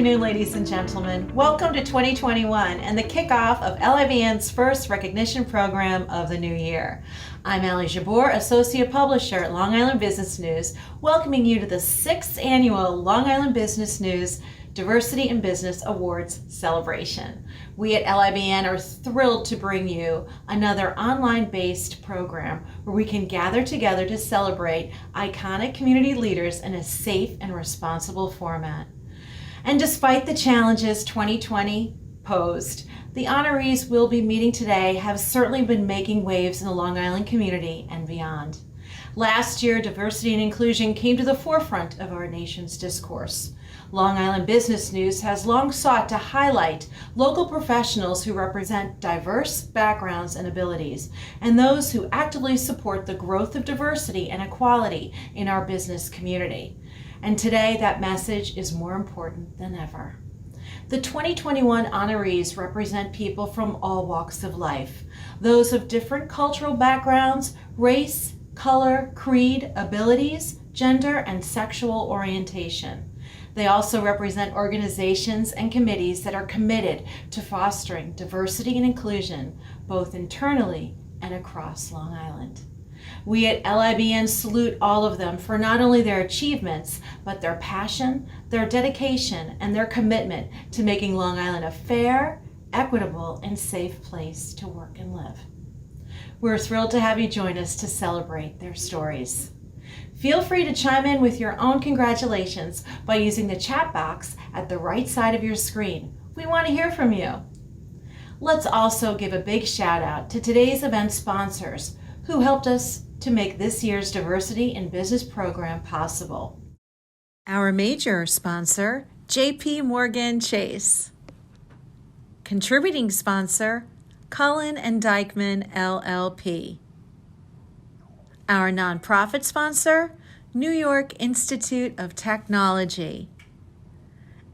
afternoon, ladies and gentlemen. Welcome to 2021 and the kickoff of LIBN's first recognition program of the new year. I'm Ali Jabbour, Associate Publisher at Long Island Business News, welcoming you to the 6th annual Long Island Business News Diversity in Business Awards celebration. We at LIBN are thrilled to bring you another online-based program where we can gather together to celebrate iconic community leaders in a safe and responsible format. And despite the challenges 2020 posed, the honorees we'll be meeting today have certainly been making waves in the Long Island community and beyond. Last year, diversity and inclusion came to the forefront of our nation's discourse. Long Island Business News has long sought to highlight local professionals who represent diverse backgrounds and abilities, and those who actively support the growth of diversity and equality in our business community. And today, that message is more important than ever. The 2021 honorees represent people from all walks of life, those of different cultural backgrounds, race, color, creed, abilities, gender, and sexual orientation. They also represent organizations and committees that are committed to fostering diversity and inclusion, both internally and across Long Island. We at LIBN salute all of them for not only their achievements, but their passion, their dedication, and their commitment to making Long Island a fair, equitable, and safe place to work and live. We're thrilled to have you join us to celebrate their stories. Feel free to chime in with your own congratulations by using the chat box at the right side of your screen. We want to hear from you. Let's also give a big shout out to today's event sponsors who helped us to make this year's Diversity in Business program possible. Our major sponsor, JP Morgan Chase. Contributing sponsor, Cullen and Dykeman LLP. Our nonprofit sponsor, New York Institute of Technology.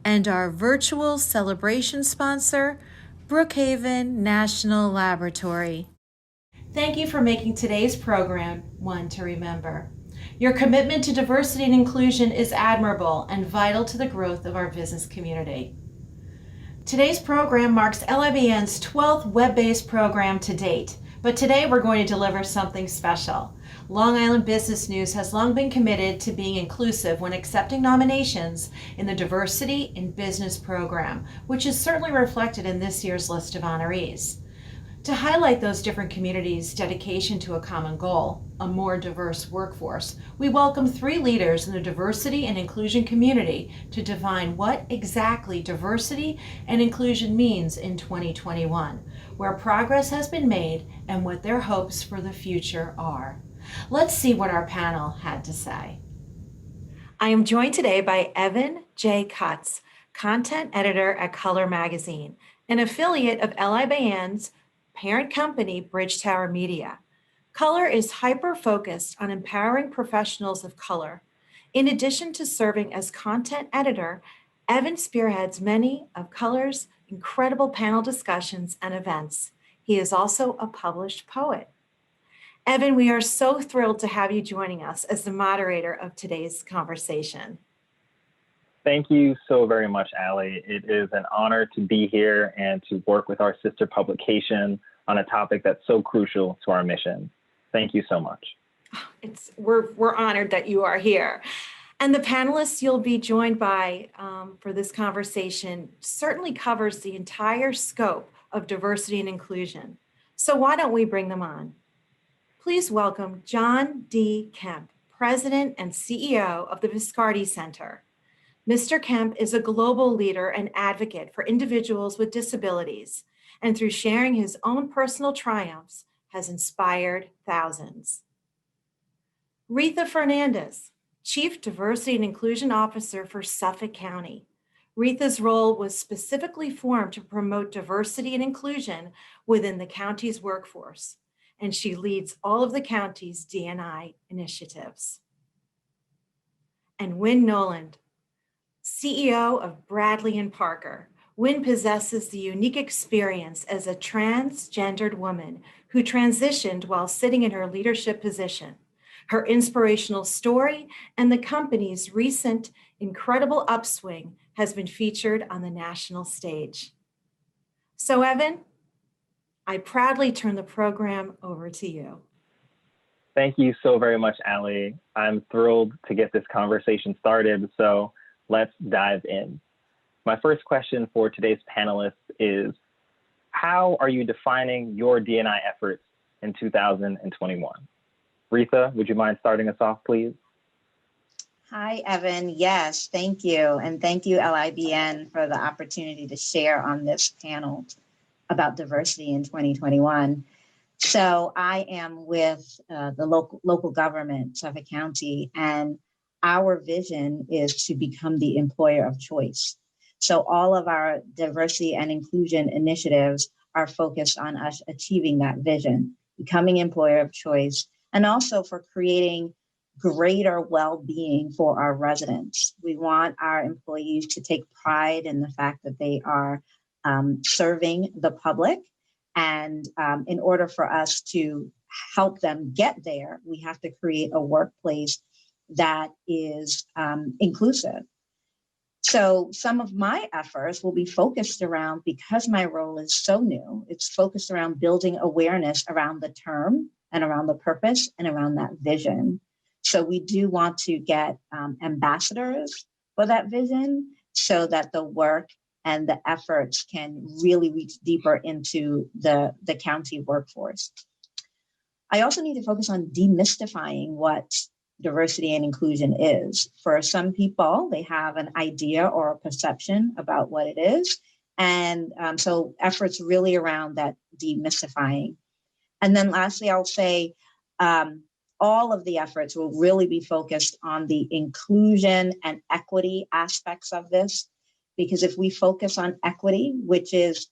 And our virtual celebration sponsor, Brookhaven National Laboratory. Thank you for making today's program one to remember. Your commitment to diversity and inclusion is admirable and vital to the growth of our business community. Today's program marks LIBN's 12th web-based program to date, but today we're going to deliver something special. Long Island Business News has long been committed to being inclusive when accepting nominations in the Diversity in Business program, which is certainly reflected in this year's list of honorees. To highlight those different communities' dedication to a common goal, a more diverse workforce, we welcome 3 leaders in the diversity and inclusion community to define what exactly diversity and inclusion means in 2021, where progress has been made, and what their hopes for the future are. Let's see what our panel had to say. I am joined today by Evan J. Cutts, content editor at Color Magazine, an affiliate of LIBN's parent company, Bridge Tower Media. Color is hyper-focused on empowering professionals of color. In addition to serving as content editor, Evan spearheads many of Color's incredible panel discussions and events. He is also a published poet. Evan, we are so thrilled to have you joining us as the moderator of today's conversation. Thank you so very much, Ali. It is an honor to be here and to work with our sister publication on a topic that's so crucial to our mission. Thank you so much. We're honored that you are here. And the panelists you'll be joined by for this conversation certainly covers the entire scope of diversity and inclusion. So why don't we bring them on? Please welcome John D. Kemp, President and CEO of the Viscardi Center. Mr. Kemp is a global leader and advocate for individuals with disabilities, and through sharing his own personal triumphs, has inspired thousands. Retha Fernandez, Chief Diversity and Inclusion Officer for Suffolk County. Retha's role was specifically formed to promote diversity and inclusion within the county's workforce, and she leads all of the county's D&I initiatives. And Wynn Noland, CEO of Bradley and Parker. Wynn possesses the unique experience as a transgendered woman who transitioned while sitting in her leadership position. Her inspirational story and the company's recent incredible upswing has been featured on the national stage. So Evan, I proudly turn the program over to you. Thank you so very much, Allie. I'm thrilled to get this conversation started, so let's dive in. My first question for today's panelists is, how are you defining your D&I efforts in 2021? Retha, would you mind starting us off, please? Hi, Evan. Yes, thank you. And thank you, LIBN, for the opportunity to share on this panel about diversity in 2021. So I am with the local government, Suffolk County, and our vision is to become the employer of choice. So all of our diversity and inclusion initiatives are focused on us achieving that vision, becoming employer of choice, and also for creating greater well-being for our residents. We want our employees to take pride in the fact that they are serving the public. And in order for us to help them get there, we have to create a workplace that is inclusive. So some of my efforts will be focused around, because my role is so new, it's focused around building awareness around the term and around the purpose and around that vision. So we do want to get ambassadors for that vision so that the work and the efforts can really reach deeper into the county workforce. I also need to focus on demystifying what diversity and inclusion is. For some people, they have an idea or a perception about what it is. And so efforts really around that demystifying. And then lastly, I'll say all of the efforts will really be focused on the inclusion and equity aspects of this. Because if we focus on equity, which is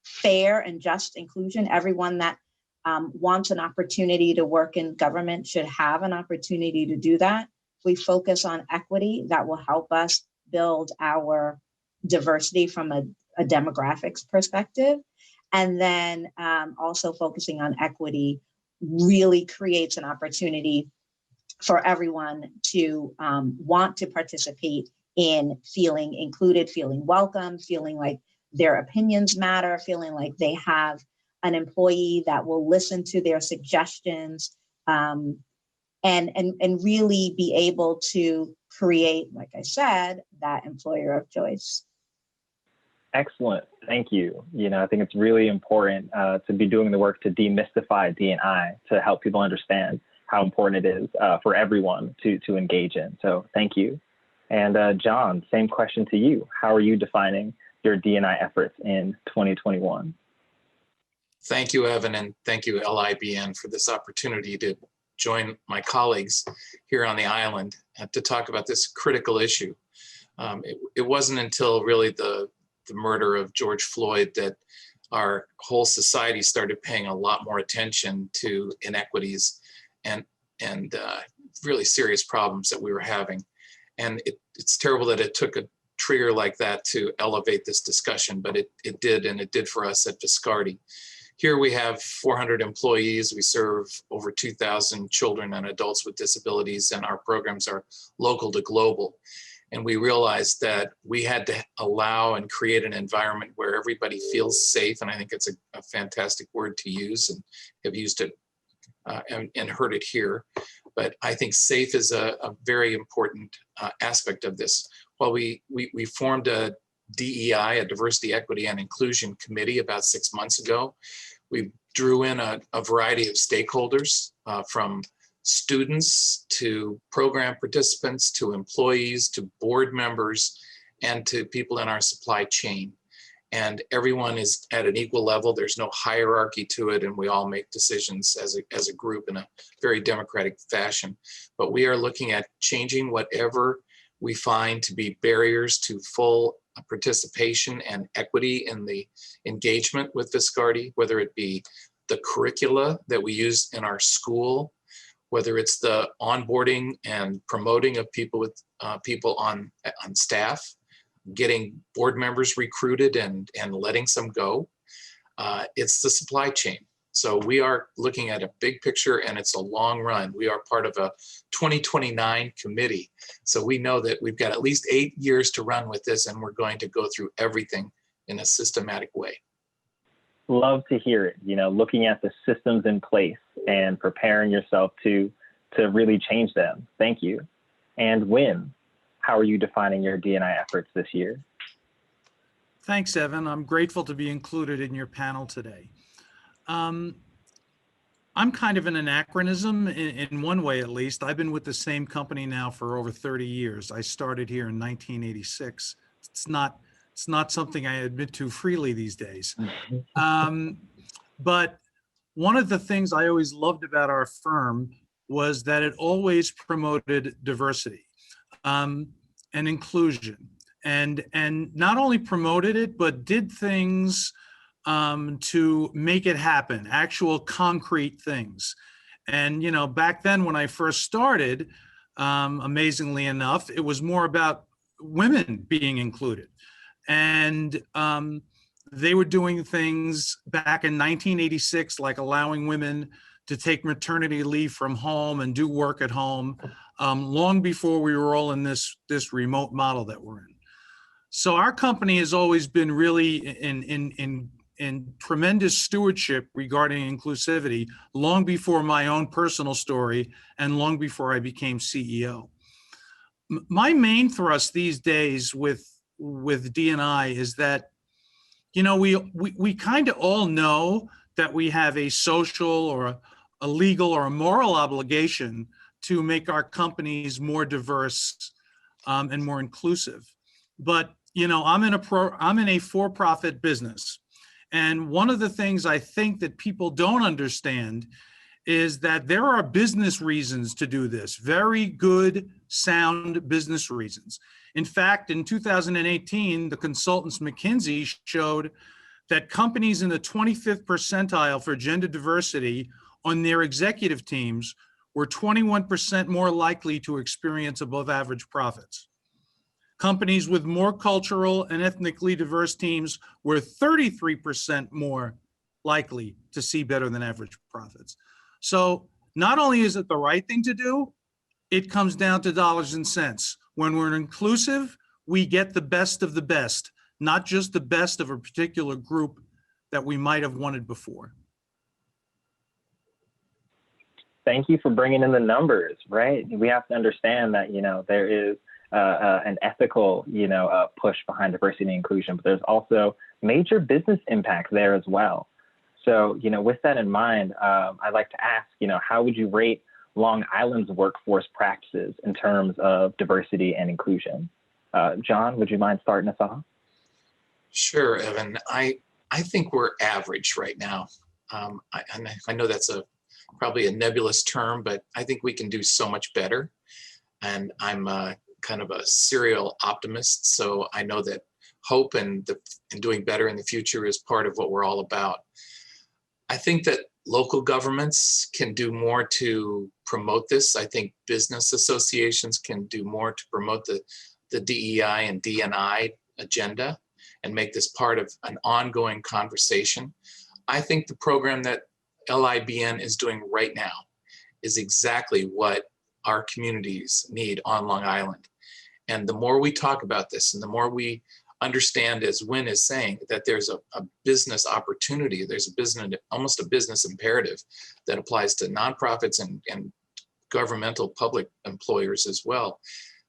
fair and just inclusion, everyone that wants an opportunity to work in government should have an opportunity to do that. If we focus on equity, that will help us build our diversity from a demographics perspective. And then also focusing on equity really creates an opportunity for everyone to want to participate in feeling included, feeling welcome, feeling like their opinions matter, feeling like they have an employee that will listen to their suggestions, and really be able to create, like I said, that employer of choice. Excellent. Thank you. I think it's really important to be doing the work to demystify D&I to help people understand how important it is for everyone to engage in. So thank you. And John, same question to you. How are you defining your D&I efforts in 2021? Thank you, Evan, and thank you, LIBN, for this opportunity to join my colleagues here on the island to talk about this critical issue. It wasn't until really the murder of George Floyd that our whole society started paying a lot more attention to inequities and really serious problems that we were having. And it's terrible that it took a trigger like that to elevate this discussion, but it did, and it did for us at Viscardi. Here we have 400 employees. We serve over 2,000 children and adults with disabilities, and our programs are local to global. And we realized that we had to allow and create an environment where everybody feels safe, and I think it's a fantastic word to use, and have used it and heard it here. But I think safe is a very important aspect of this. While we formed a DEI, a Diversity, Equity, and Inclusion Committee about 6 months ago, we drew in a variety of stakeholders from students to program participants to employees to board members and to people in our supply chain. And everyone is at an equal level. There's no hierarchy to it, and we all make decisions as a group in a very democratic fashion. But we are looking at changing whatever we find to be barriers to full participation and equity in the engagement with Viscardi, whether it be the curricula that we use in our school, whether it's the onboarding and promoting of people with people on staff, getting board members recruited and letting some go. It's the supply chain. So we are looking at a big picture, and it's a long run. We are part of a 2029 committee. So we know that we've got at least 8 years to run with this, and we're going to go through everything in a systematic way. Love to hear it, looking at the systems in place and preparing yourself to really change them. Thank you. And Win, how are you defining your D&I efforts this year? Thanks, Evan. I'm grateful to be included in your panel today. I'm kind of an anachronism in one way, at least. I've been with the same company now for over 30 years. I started here in 1986. It's not something I admit to freely these days. But one of the things I always loved about our firm was that it always promoted diversity and inclusion, and not only promoted it, but did things to make it happen, actual concrete things. And, back then when I first started, amazingly enough, it was more about women being included. And they were doing things back in 1986, like allowing women to take maternity leave from home and do work at home, long before we were all in this remote model that we're in. So our company has always been really in tremendous stewardship regarding inclusivity, long before my own personal story and long before I became CEO. My main thrust these days with D&I is that, we kind of all know that we have a social or a legal or a moral obligation to make our companies more diverse and more inclusive. But, I'm in a for-profit business. And one of the things I think that people don't understand is that there are business reasons to do this, very good, sound business reasons. In fact, in 2018, the consultants McKinsey showed that companies in the 25th percentile for gender diversity on their executive teams were 21% more likely to experience above average profits. Companies with more cultural and ethnically diverse teams were 33% more likely to see better than average profits. So not only is it the right thing to do, it comes down to dollars and cents. When we're inclusive, we get the best of the best, not just the best of a particular group that we might have wanted before. Thank you for bringing in the numbers, right? We have to understand that, there is an ethical, push behind diversity and inclusion, but there's also major business impacts there as well. So, with that in mind, I'd like to ask, how would you rate Long Island's workforce practices in terms of diversity and inclusion? John, would you mind starting us off? Sure, Evan. I think we're average right now. I know that's probably a nebulous term, but I think we can do so much better. And I'm kind of a serial optimist, so I know that hope and doing better in the future is part of what we're all about. I think that local governments can do more to promote this. I think business associations can do more to promote the DEI and D&I agenda and make this part of an ongoing conversation. I think the program that LIBN is doing right now is exactly what our communities need on Long Island. And the more we talk about this and the more we understand, as Wynn is saying, that there's a business opportunity, there's a business, almost a business imperative that applies to nonprofits and governmental public employers as well,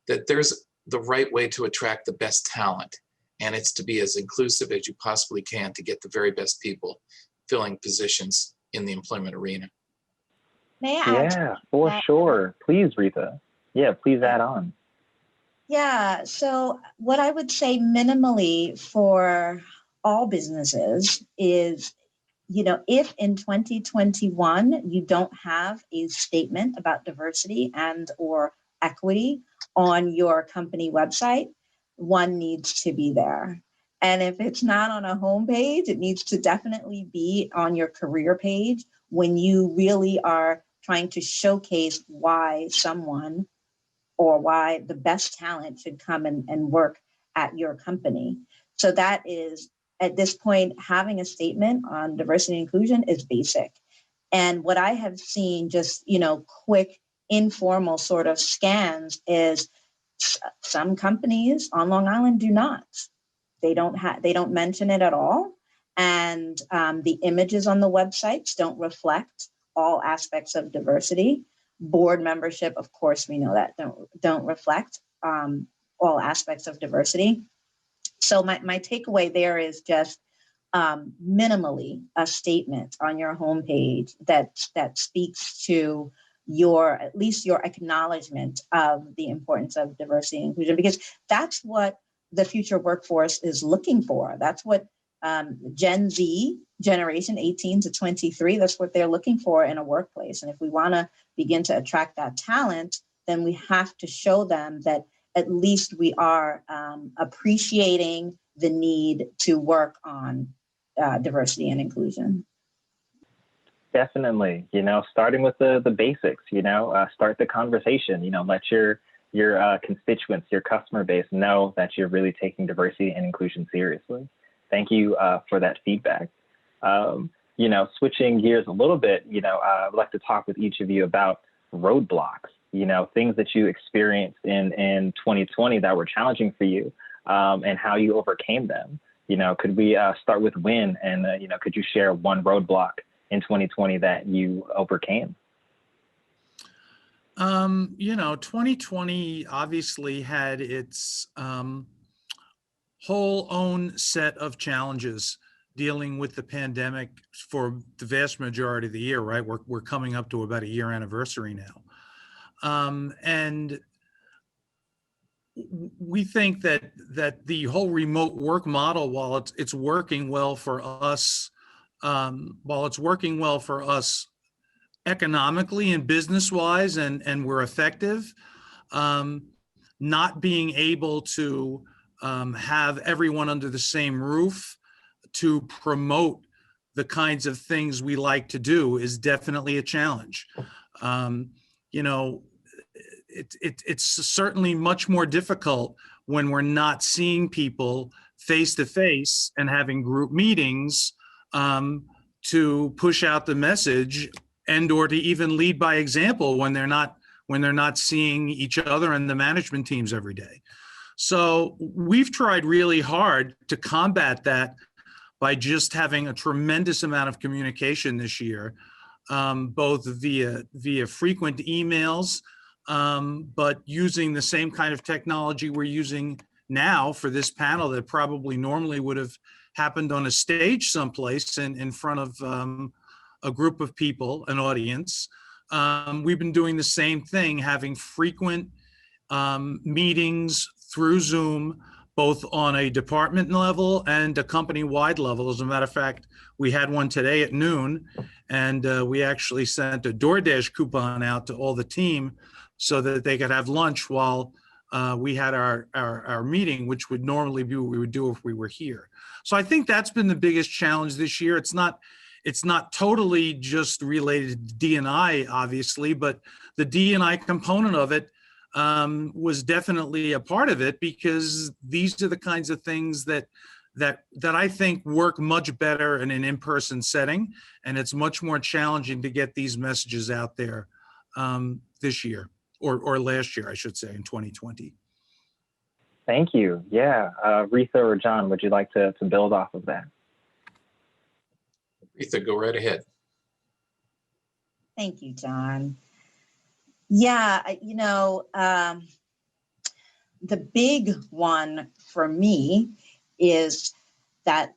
that there's the right way to attract the best talent. And it's to be as inclusive as you possibly can to get the very best people filling positions in the employment arena. May I add? Yeah, for sure. Please, Rita. Yeah, please add on. Yeah, so what I would say minimally for all businesses is, if in 2021 you don't have a statement about diversity and or equity on your company website, one needs to be there. And if it's not on a homepage, it needs to definitely be on your career page when you really are trying to showcase why someone or why the best talent should come and work at your company. So that is, at this point, having a statement on diversity and inclusion is basic. And what I have seen, just, quick, informal sort of scans, is some companies on Long Island do not. They don't mention it at all. And the images on the websites don't reflect all aspects of diversity. Board membership, of course, we know that don't reflect all aspects of diversity. So my takeaway there is just minimally a statement on your homepage that speaks to at least your acknowledgement of the importance of diversity and inclusion, because that's what the future workforce is looking for. That's what Gen Z, generation 18 to 23, that's what they're looking for in a workplace. And if we want to begin to attract that talent, then we have to show them that at least we are appreciating the need to work on diversity and inclusion. Definitely, starting with the basics, start the conversation, let your constituents, your customer base know that you're really taking diversity and inclusion seriously. Thank you for that feedback. Switching gears a little bit, I'd like to talk with each of you about roadblocks, things that you experienced in 2020 that were challenging for you, and how you overcame them. Could we start with Win, and could you share one roadblock in 2020 that you overcame? 2020 obviously had its whole own set of challenges dealing with the pandemic for the vast majority of the year, right? We're coming up to about a year anniversary now. And we think that the whole remote work model, while it's working well for us, economically and business-wise, and we're effective, not being able to have everyone under the same roof to promote the kinds of things we like to do is definitely a challenge. It's certainly much more difficult when we're not seeing people face to face and having group meetings to push out the message and or to even lead by example when they're not seeing each other and the management teams every day. So we've tried really hard to combat that by just having a tremendous amount of communication this year, both via frequent emails, but using the same kind of technology we're using now for this panel that probably normally would have happened on a stage someplace in front of a group of people, an audience. We've been doing the same thing, having frequent meetings through Zoom, both on a department level and a company-wide level. As a matter of fact, we had one today at noon, and we actually sent a DoorDash coupon out to all the team so that they could have lunch while we had our meeting, which would normally be what we would do if we were here. So I think that's been the biggest challenge this year. It's not totally just related to D&I, obviously, but the D&I component of it was definitely a part of it, because these are the kinds of things that I think work much better in an in-person setting, and it's much more challenging to get these messages out there this year, or last year, I should say, in 2020. Thank you. Yeah, Retha or John, would you like to build off of that? Retha, go right ahead. Thank you, John. Yeah, the big one for me is that,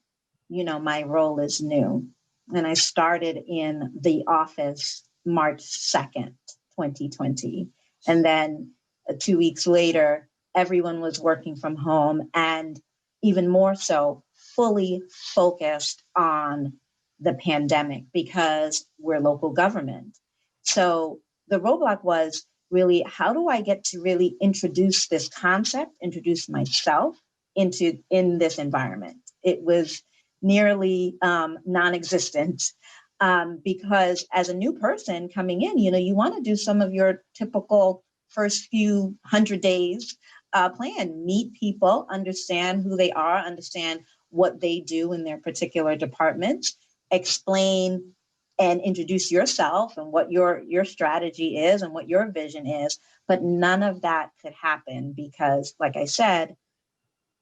my role is new. And I started in the office March 2nd, 2020. And then 2 weeks later, everyone was working from home, and even more so, fully focused on the pandemic because we're local government. So the roadblock was really, how do I get to really introduce this concept, introduce myself in this environment? It was nearly non-existent because as a new person coming in, you want to do some of your typical first few 100 days plan, meet people, understand who they are, understand what they do in their particular departments, explain and introduce yourself and what your strategy is and what your vision is. But none of that could happen because, like I said,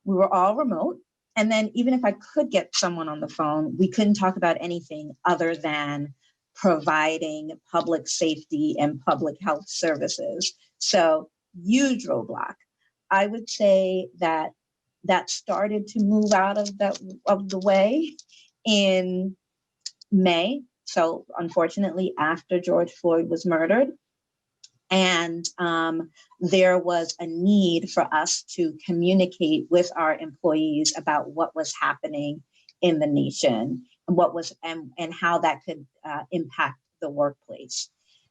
we were all remote. And then even if I could get someone on the phone, we couldn't talk about anything other than providing public safety and public health services. So huge roadblock. I would say that started to move out of the way in May. So unfortunately, after George Floyd was murdered, and there was a need for us to communicate with our employees about what was happening in the nation and what was and how that could impact the workplace.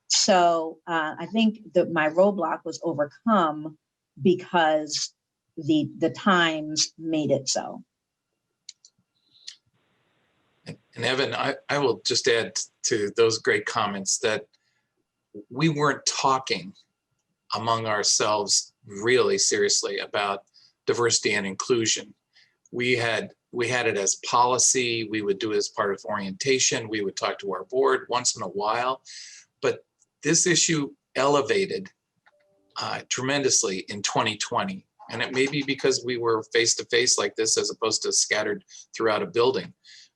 So I think that my roadblock was overcome because the times made it so. And Evan, I will just add to those great comments that we weren't talking among ourselves really seriously about diversity and inclusion. We had it as policy. We would do it as part of orientation. We would talk to our board once in a while, but this issue elevated tremendously in 2020. And it may be because we were face to face like this as opposed to scattered throughout a building.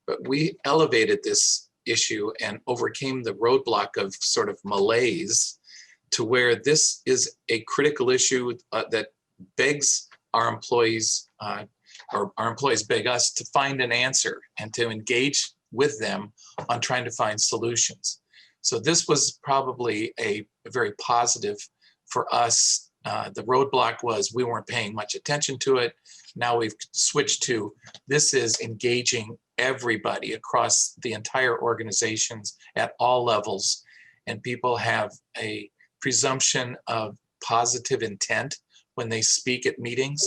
But we elevated this issue and overcame the roadblock of sort of malaise to where this is a critical issue that begs our employees, or our employees beg us to find an answer and to engage with them on trying to find solutions. So this was probably a very positive for us. The roadblock was we weren't paying much attention to it. Now we've switched to this is engaging everybody across the entire organizations at all levels, and people have a presumption of positive intent when they speak at meetings.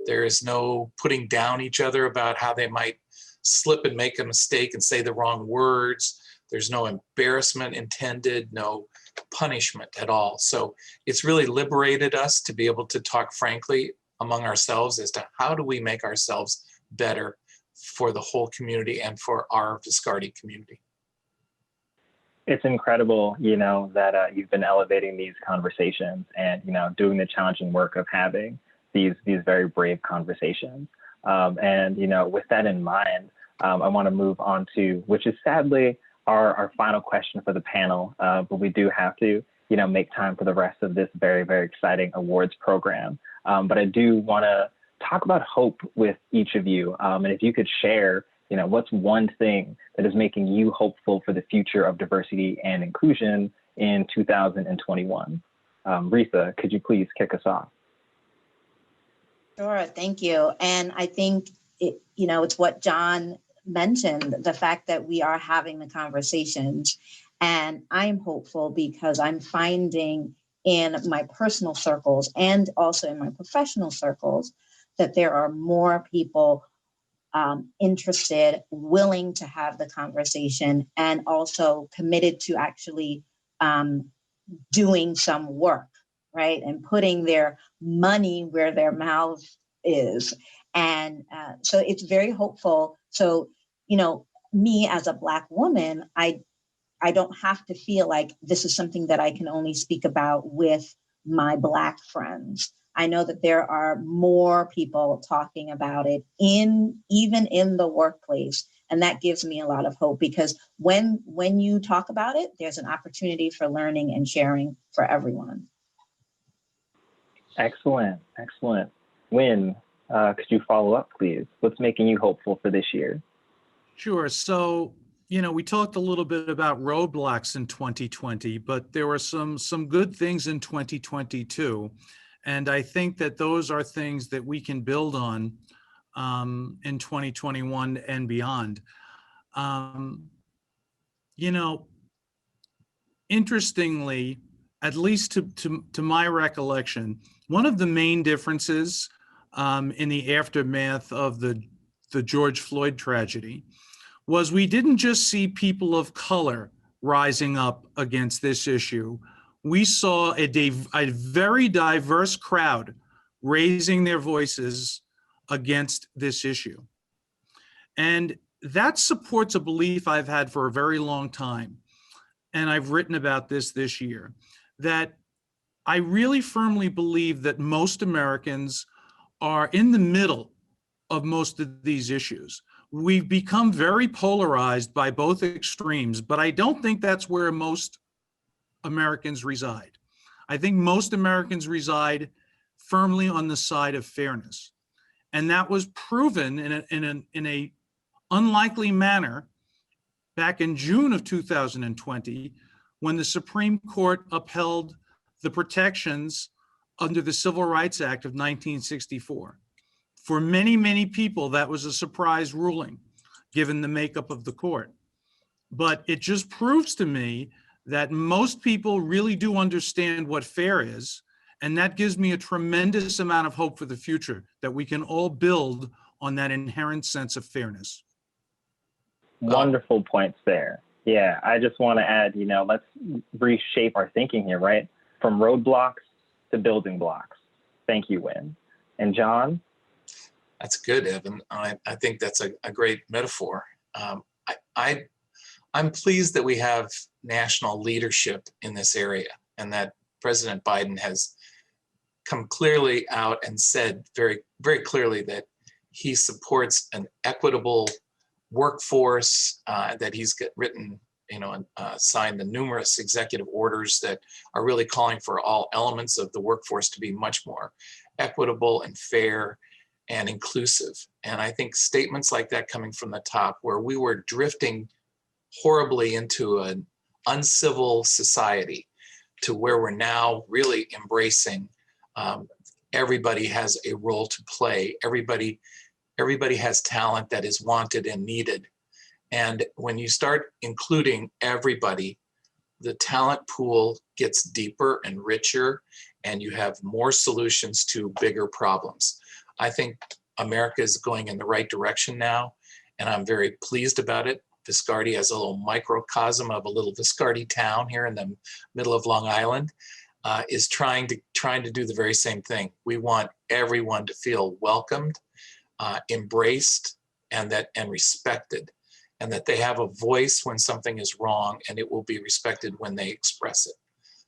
There is no putting down each other about how they might slip and make a mistake and say the wrong words. There's no embarrassment intended, no punishment at all. So it's really liberated us to be able to talk frankly among ourselves as to how do we make ourselves better for the whole community and for our Viscardi community. It's incredible, that you've been elevating these conversations and, doing the challenging work of having these very brave conversations. And, with that in mind, I want to move on to, which is sadly our final question for the panel, but we do have to, make time for the rest of this very, very exciting awards program. But I do want to talk about hope with each of you. And if you could share, what's one thing that is making you hopeful for the future of diversity and inclusion in 2021? Risa, could you please kick us off? Sure, thank you. And I think it's what John mentioned, the fact that we are having the conversations. And I'm hopeful because I'm finding in my personal circles and also in my professional circles that there are more people interested, willing to have the conversation, and also committed to actually doing some work, right? And putting their money where their mouth is. And so it's very hopeful. So, me as a Black woman, I don't have to feel like this is something that I can only speak about with my Black friends. I know that there are more people talking about it even in the workplace. And that gives me a lot of hope because when you talk about it, there's an opportunity for learning and sharing for everyone. Excellent, excellent. Wynn, could you follow up, please? What's making you hopeful for this year? Sure. So, we talked a little bit about roadblocks in 2020, but there were some good things in 2022. And I think that those are things that we can build on in 2021 and beyond. Interestingly, at least to my recollection, one of the main differences in the aftermath of the George Floyd tragedy was we didn't just see people of color rising up against this issue. We saw a very diverse crowd raising their voices against this issue. And that supports a belief I've had for a very long time, and I've written about this year, that I really firmly believe that most Americans are in the middle of most of these issues. We've become very polarized by both extremes, but I don't think that's where most Americans reside. I think most Americans reside firmly on the side of fairness. And that was proven in a unlikely manner back in June of 2020, when the Supreme Court upheld the protections under the Civil Rights Act of 1964. For many, many people, that was a surprise ruling, given the makeup of the court. But it just proves to me that most people really do understand what fair is, and that gives me a tremendous amount of hope for the future, that we can all build on that inherent sense of fairness. Wonderful points there. Yeah, I just want to add, let's reshape our thinking here, right? From roadblocks to building blocks. Thank you, Wynn. And John? That's good, Evan. I think that's a great metaphor. I'm pleased that we have national leadership in this area, and that President Biden has come clearly out and said very, very clearly that he supports an equitable workforce, that he's written, and signed the numerous executive orders that are really calling for all elements of the workforce to be much more equitable and fair and inclusive. And I think statements like that coming from the top, where we were drifting horribly into an uncivil society, to where we're now really embracing everybody has a role to play. Everybody has talent that is wanted and needed. And when you start including everybody, the talent pool gets deeper and richer, and you have more solutions to bigger problems. I think America is going in the right direction now, and I'm very pleased about it. Viscardi, as a little microcosm of a little Viscardi town here in the middle of Long Island, is trying to do the very same thing. We want everyone to feel welcomed, embraced, and respected, and that they have a voice when something is wrong, and it will be respected when they express it.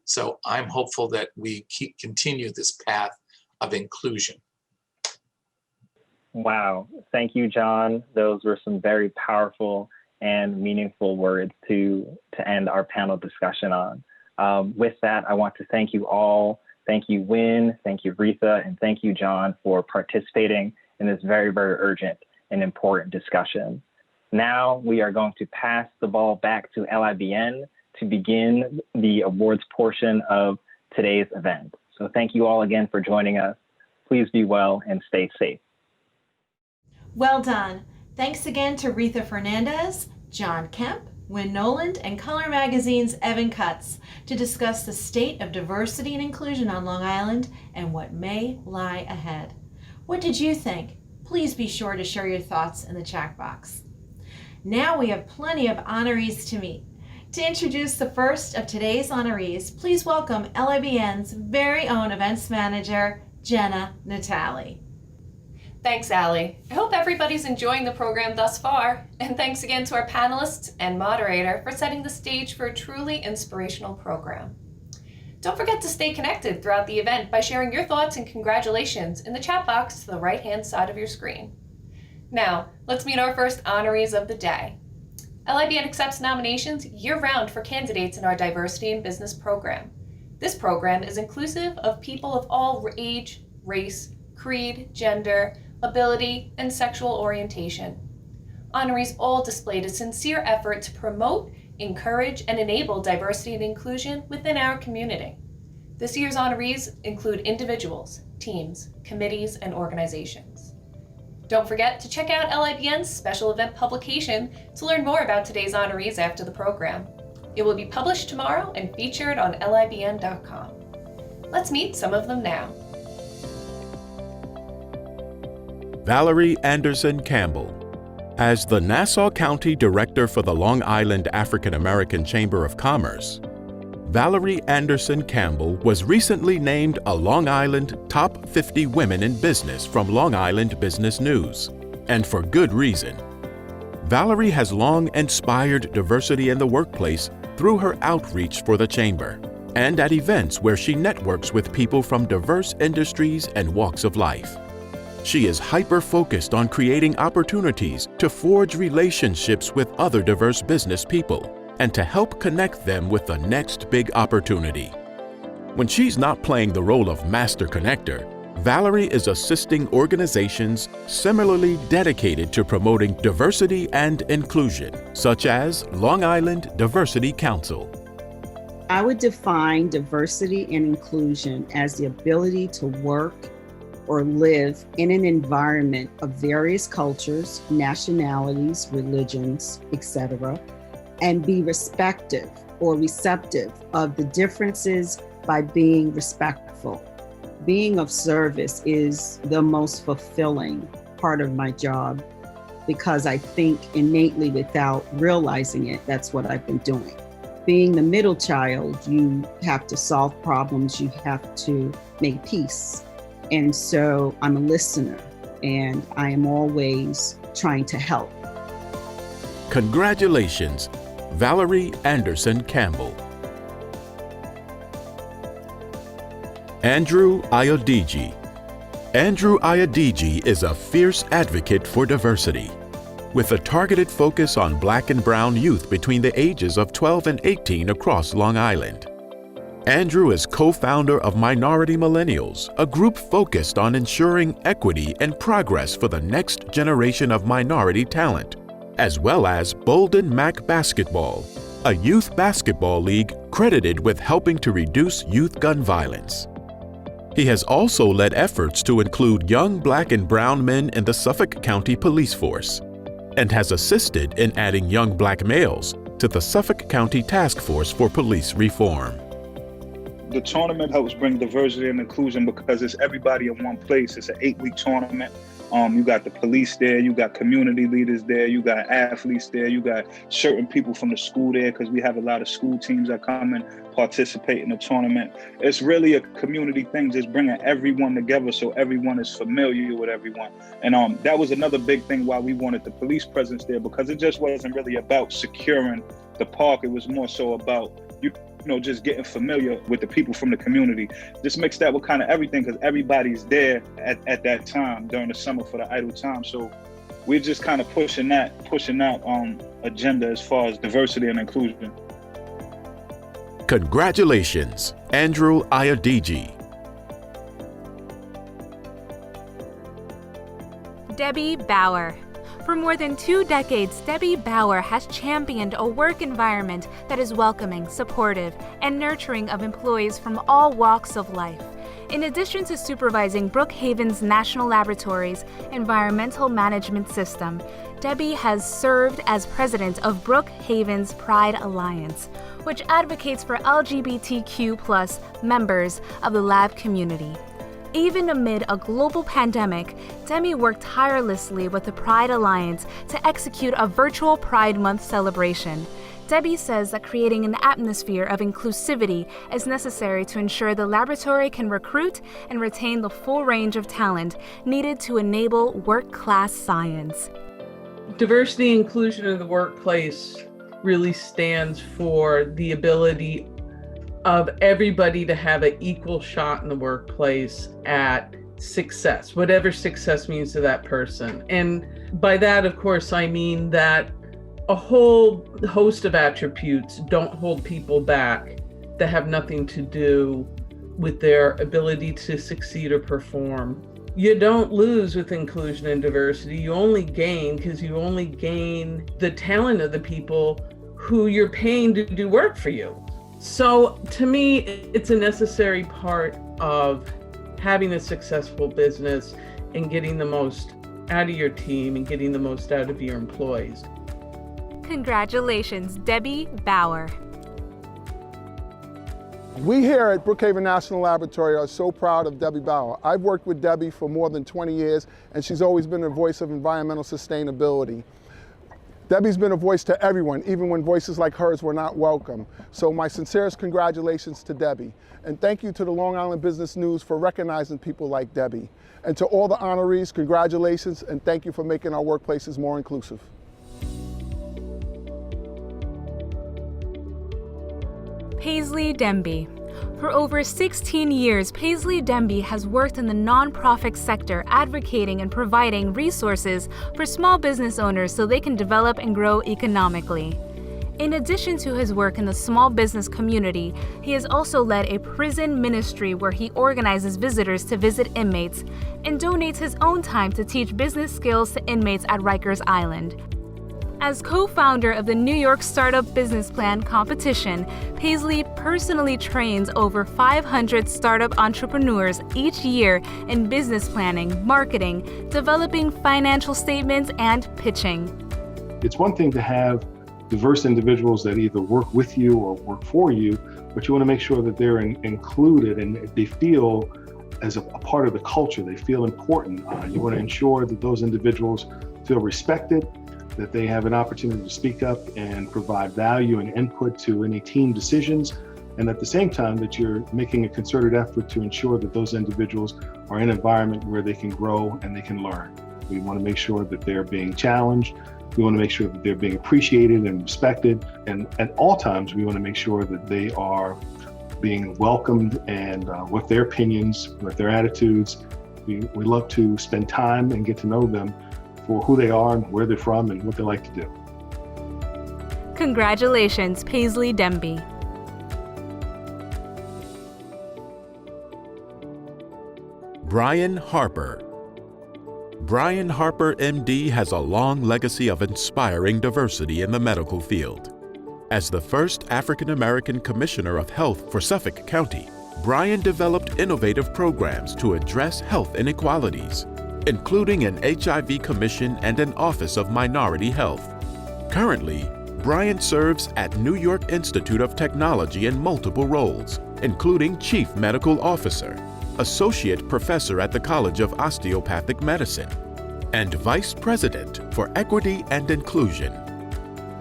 So I'm hopeful that we continue this path of inclusion. Wow. Thank you, John. Those were some very powerful and meaningful words to end our panel discussion on. With that, I want to thank you all. Thank you, Wynn. Thank you, Retha. And thank you, John, for participating in this very, very urgent and important discussion. Now we are going to pass the ball back to LIBN to begin the awards portion of today's event. So thank you all again for joining us. Please be well and stay safe. Well done. Thanks again to Retha Fernandez, John Kemp, Wynn Noland, and Color Magazine's Evan Cutts to discuss the state of diversity and inclusion on Long Island and what may lie ahead. What did you think? Please be sure to share your thoughts in the chat box. Now we have plenty of honorees to meet. To introduce the first of today's honorees, please welcome LIBN's very own events manager, Jenna Natali. Thanks, Allie. I hope everybody's enjoying the program thus far, and thanks again to our panelists and moderator for setting the stage for a truly inspirational program. Don't forget to stay connected throughout the event by sharing your thoughts and congratulations in the chat box to the right-hand side of your screen. Now, let's meet our first honorees of the day. LIBN accepts nominations year-round for candidates in our Diversity in Business program. This program is inclusive of people of all age, race, creed, gender, ability, and sexual orientation. Honorees all displayed a sincere effort to promote, encourage, and enable diversity and inclusion within our community. This year's honorees include individuals, teams, committees, and organizations. Don't forget to check out LIBN's special event publication to learn more about today's honorees after the program. It will be published tomorrow and featured on LIBN.com. Let's meet some of them now. Valerie Anderson Campbell. As the Nassau County Director for the Long Island African American Chamber of Commerce, Valerie Anderson Campbell was recently named a Long Island Top 50 Women in Business from Long Island Business News, and for good reason. Valerie has long inspired diversity in the workplace through her outreach for the Chamber and at events where she networks with people from diverse industries and walks of life. She is hyper-focused on creating opportunities to forge relationships with other diverse business people and to help connect them with the next big opportunity. When she's not playing the role of master connector, Valerie is assisting organizations similarly dedicated to promoting diversity and inclusion, such as Long Island Diversity Council. I would define diversity and inclusion as the ability to work or live in an environment of various cultures, nationalities, religions, etc., and be respectful or receptive of the differences by being respectful. Being of service is the most fulfilling part of my job because I think innately without realizing it, that's what I've been doing. Being the middle child, you have to solve problems, you have to make peace. And so I'm a listener and I am always trying to help. Congratulations, Valerie Anderson Campbell. Andrew Ayodiji. Andrew Ayodiji is a fierce advocate for diversity, with a targeted focus on Black and Brown youth between the ages of 12 and 18 across Long Island. Andrew is co-founder of Minority Millennials, a group focused on ensuring equity and progress for the next generation of minority talent, as well as Bolden Mac Basketball, a youth basketball league credited with helping to reduce youth gun violence. He has also led efforts to include young Black and Brown men in the Suffolk County Police Force, and has assisted in adding young Black males to the Suffolk County Task Force for Police Reform. The tournament helps bring diversity and inclusion because it's everybody in one place. It's an 8-week tournament. You got the police there, you got community leaders there, you got athletes there, you got certain people from the school there because we have a lot of school teams that come and participate in the tournament. It's really a community thing, just bringing everyone together so everyone is familiar with everyone. And that was another big thing why we wanted the police presence there, because it just wasn't really about securing the park. It was more so about just getting familiar with the people from the community. Just mix that with kind of everything because everybody's there at that time during the summer for the idle time. So we're just kind of pushing that agenda as far as diversity and inclusion. Congratulations, Andrew Ayodiji. Debbie Bauer. For more than 2 decades, Debbie Bauer has championed a work environment that is welcoming, supportive, and nurturing of employees from all walks of life. In addition to supervising Brookhaven's National Laboratories Environmental Management System, Debbie has served as president of Brookhaven's Pride Alliance, which advocates for LGBTQ+ members of the lab community. Even amid a global pandemic, Demi worked tirelessly with the Pride Alliance to execute a virtual Pride Month celebration. Debbie says that creating an atmosphere of inclusivity is necessary to ensure the laboratory can recruit and retain the full range of talent needed to enable world-class science. Diversity and inclusion in the workplace really stands for the ability of everybody to have an equal shot in the workplace at success, whatever success means to that person. And by that, of course, I mean that a whole host of attributes don't hold people back that have nothing to do with their ability to succeed or perform. You don't lose with inclusion and diversity. You only gain, because you only gain the talent of the people who you're paying to do work for you. So to me, it's a necessary part of having a successful business and getting the most out of your team and getting the most out of your employees. Congratulations, Debbie Bauer. We here at Brookhaven National Laboratory are so proud of Debbie Bauer. I've worked with Debbie for more than 20 years, and she's always been a voice of environmental sustainability. Debbie's been a voice to everyone, even when voices like hers were not welcome. So my sincerest congratulations to Debbie. And thank you to the Long Island Business News for recognizing people like Debbie. And to all the honorees, congratulations, and thank you for making our workplaces more inclusive. Paisley Demby. For over 16 years, Paisley Demby has worked in the nonprofit sector, advocating and providing resources for small business owners so they can develop and grow economically. In addition to his work in the small business community, he has also led a prison ministry where he organizes visitors to visit inmates and donates his own time to teach business skills to inmates at Rikers Island. As co-founder of the New York Startup Business Plan competition, Paisley personally trains over 500 startup entrepreneurs each year in business planning, marketing, developing financial statements, and pitching. It's one thing to have diverse individuals that either work with you or work for you, but you want to make sure that they're included and they feel as a part of the culture. They feel important. You want to ensure that those individuals feel respected, that they have an opportunity to speak up and provide value and input to any team decisions, and at the same time that you're making a concerted effort to ensure that those individuals are in an environment where they can grow and they can learn. We want to make sure that they're being challenged. We want to make sure that they're being appreciated and respected. And at all times, we want to make sure that they are being welcomed and with their opinions, with their attitudes. We love to spend time and get to know them for who they are and where they're from and what they like to do. Congratulations, Paisley Demby. Brian Harper. Brian Harper, MD, has a long legacy of inspiring diversity in the medical field. As the first African-American Commissioner of Health for Suffolk County, Brian developed innovative programs to address health inequalities, including an HIV Commission and an Office of Minority Health. Currently, Brian serves at New York Institute of Technology in multiple roles, including Chief Medical Officer, Associate Professor at the College of Osteopathic Medicine, and Vice President for Equity and Inclusion.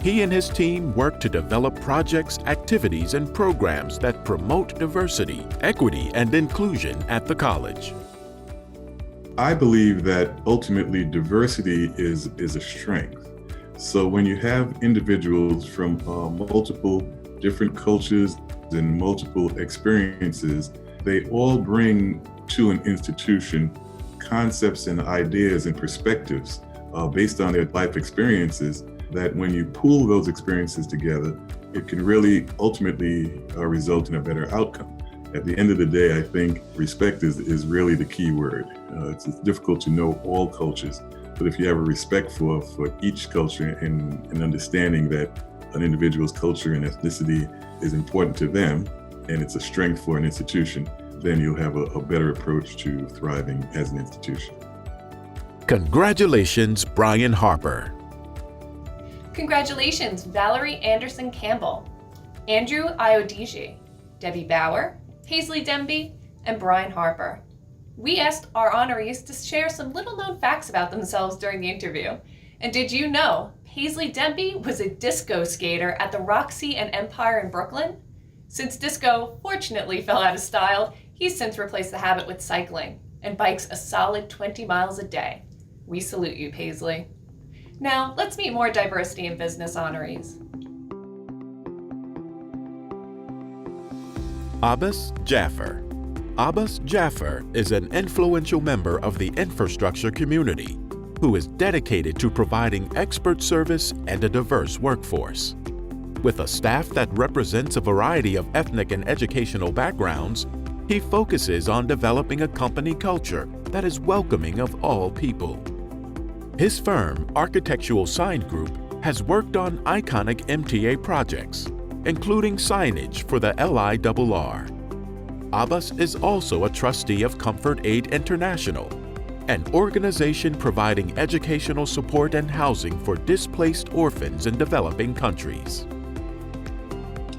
He and his team work to develop projects, activities, and programs that promote diversity, equity, and inclusion at the college. I believe that ultimately diversity is a strength. So when you have individuals from multiple different cultures and multiple experiences, they all bring to an institution concepts and ideas and perspectives based on their life experiences, that when you pool those experiences together, it can really ultimately result in a better outcome. At the end of the day, I think respect is really the key word. It's difficult to know all cultures, but if you have a respect for each culture and an understanding that an individual's culture and ethnicity is important to them, and it's a strength for an institution, then you'll have a better approach to thriving as an institution. Congratulations, Brian Harper. Congratulations, Valerie Anderson Campbell, Andrew Iodiji, Debbie Bauer, Paisley Demby, and Brian Harper. We asked our honorees to share some little-known facts about themselves during the interview. And did you know Paisley Demby was a disco skater at the Roxy and Empire in Brooklyn? Since disco fortunately fell out of style, he's since replaced the habit with cycling and bikes a solid 20 miles a day. We salute you, Paisley. Now, let's meet more diversity in business honorees. Abbas Jaffer. Abbas Jaffer is an influential member of the infrastructure community who is dedicated to providing expert service and a diverse workforce. With a staff that represents a variety of ethnic and educational backgrounds, he focuses on developing a company culture that is welcoming of all people. His firm, Architectural Sign Group, has worked on iconic MTA projects, including signage for the LIRR. Abbas is also a trustee of Comfort Aid International, an organization providing educational support and housing for displaced orphans in developing countries.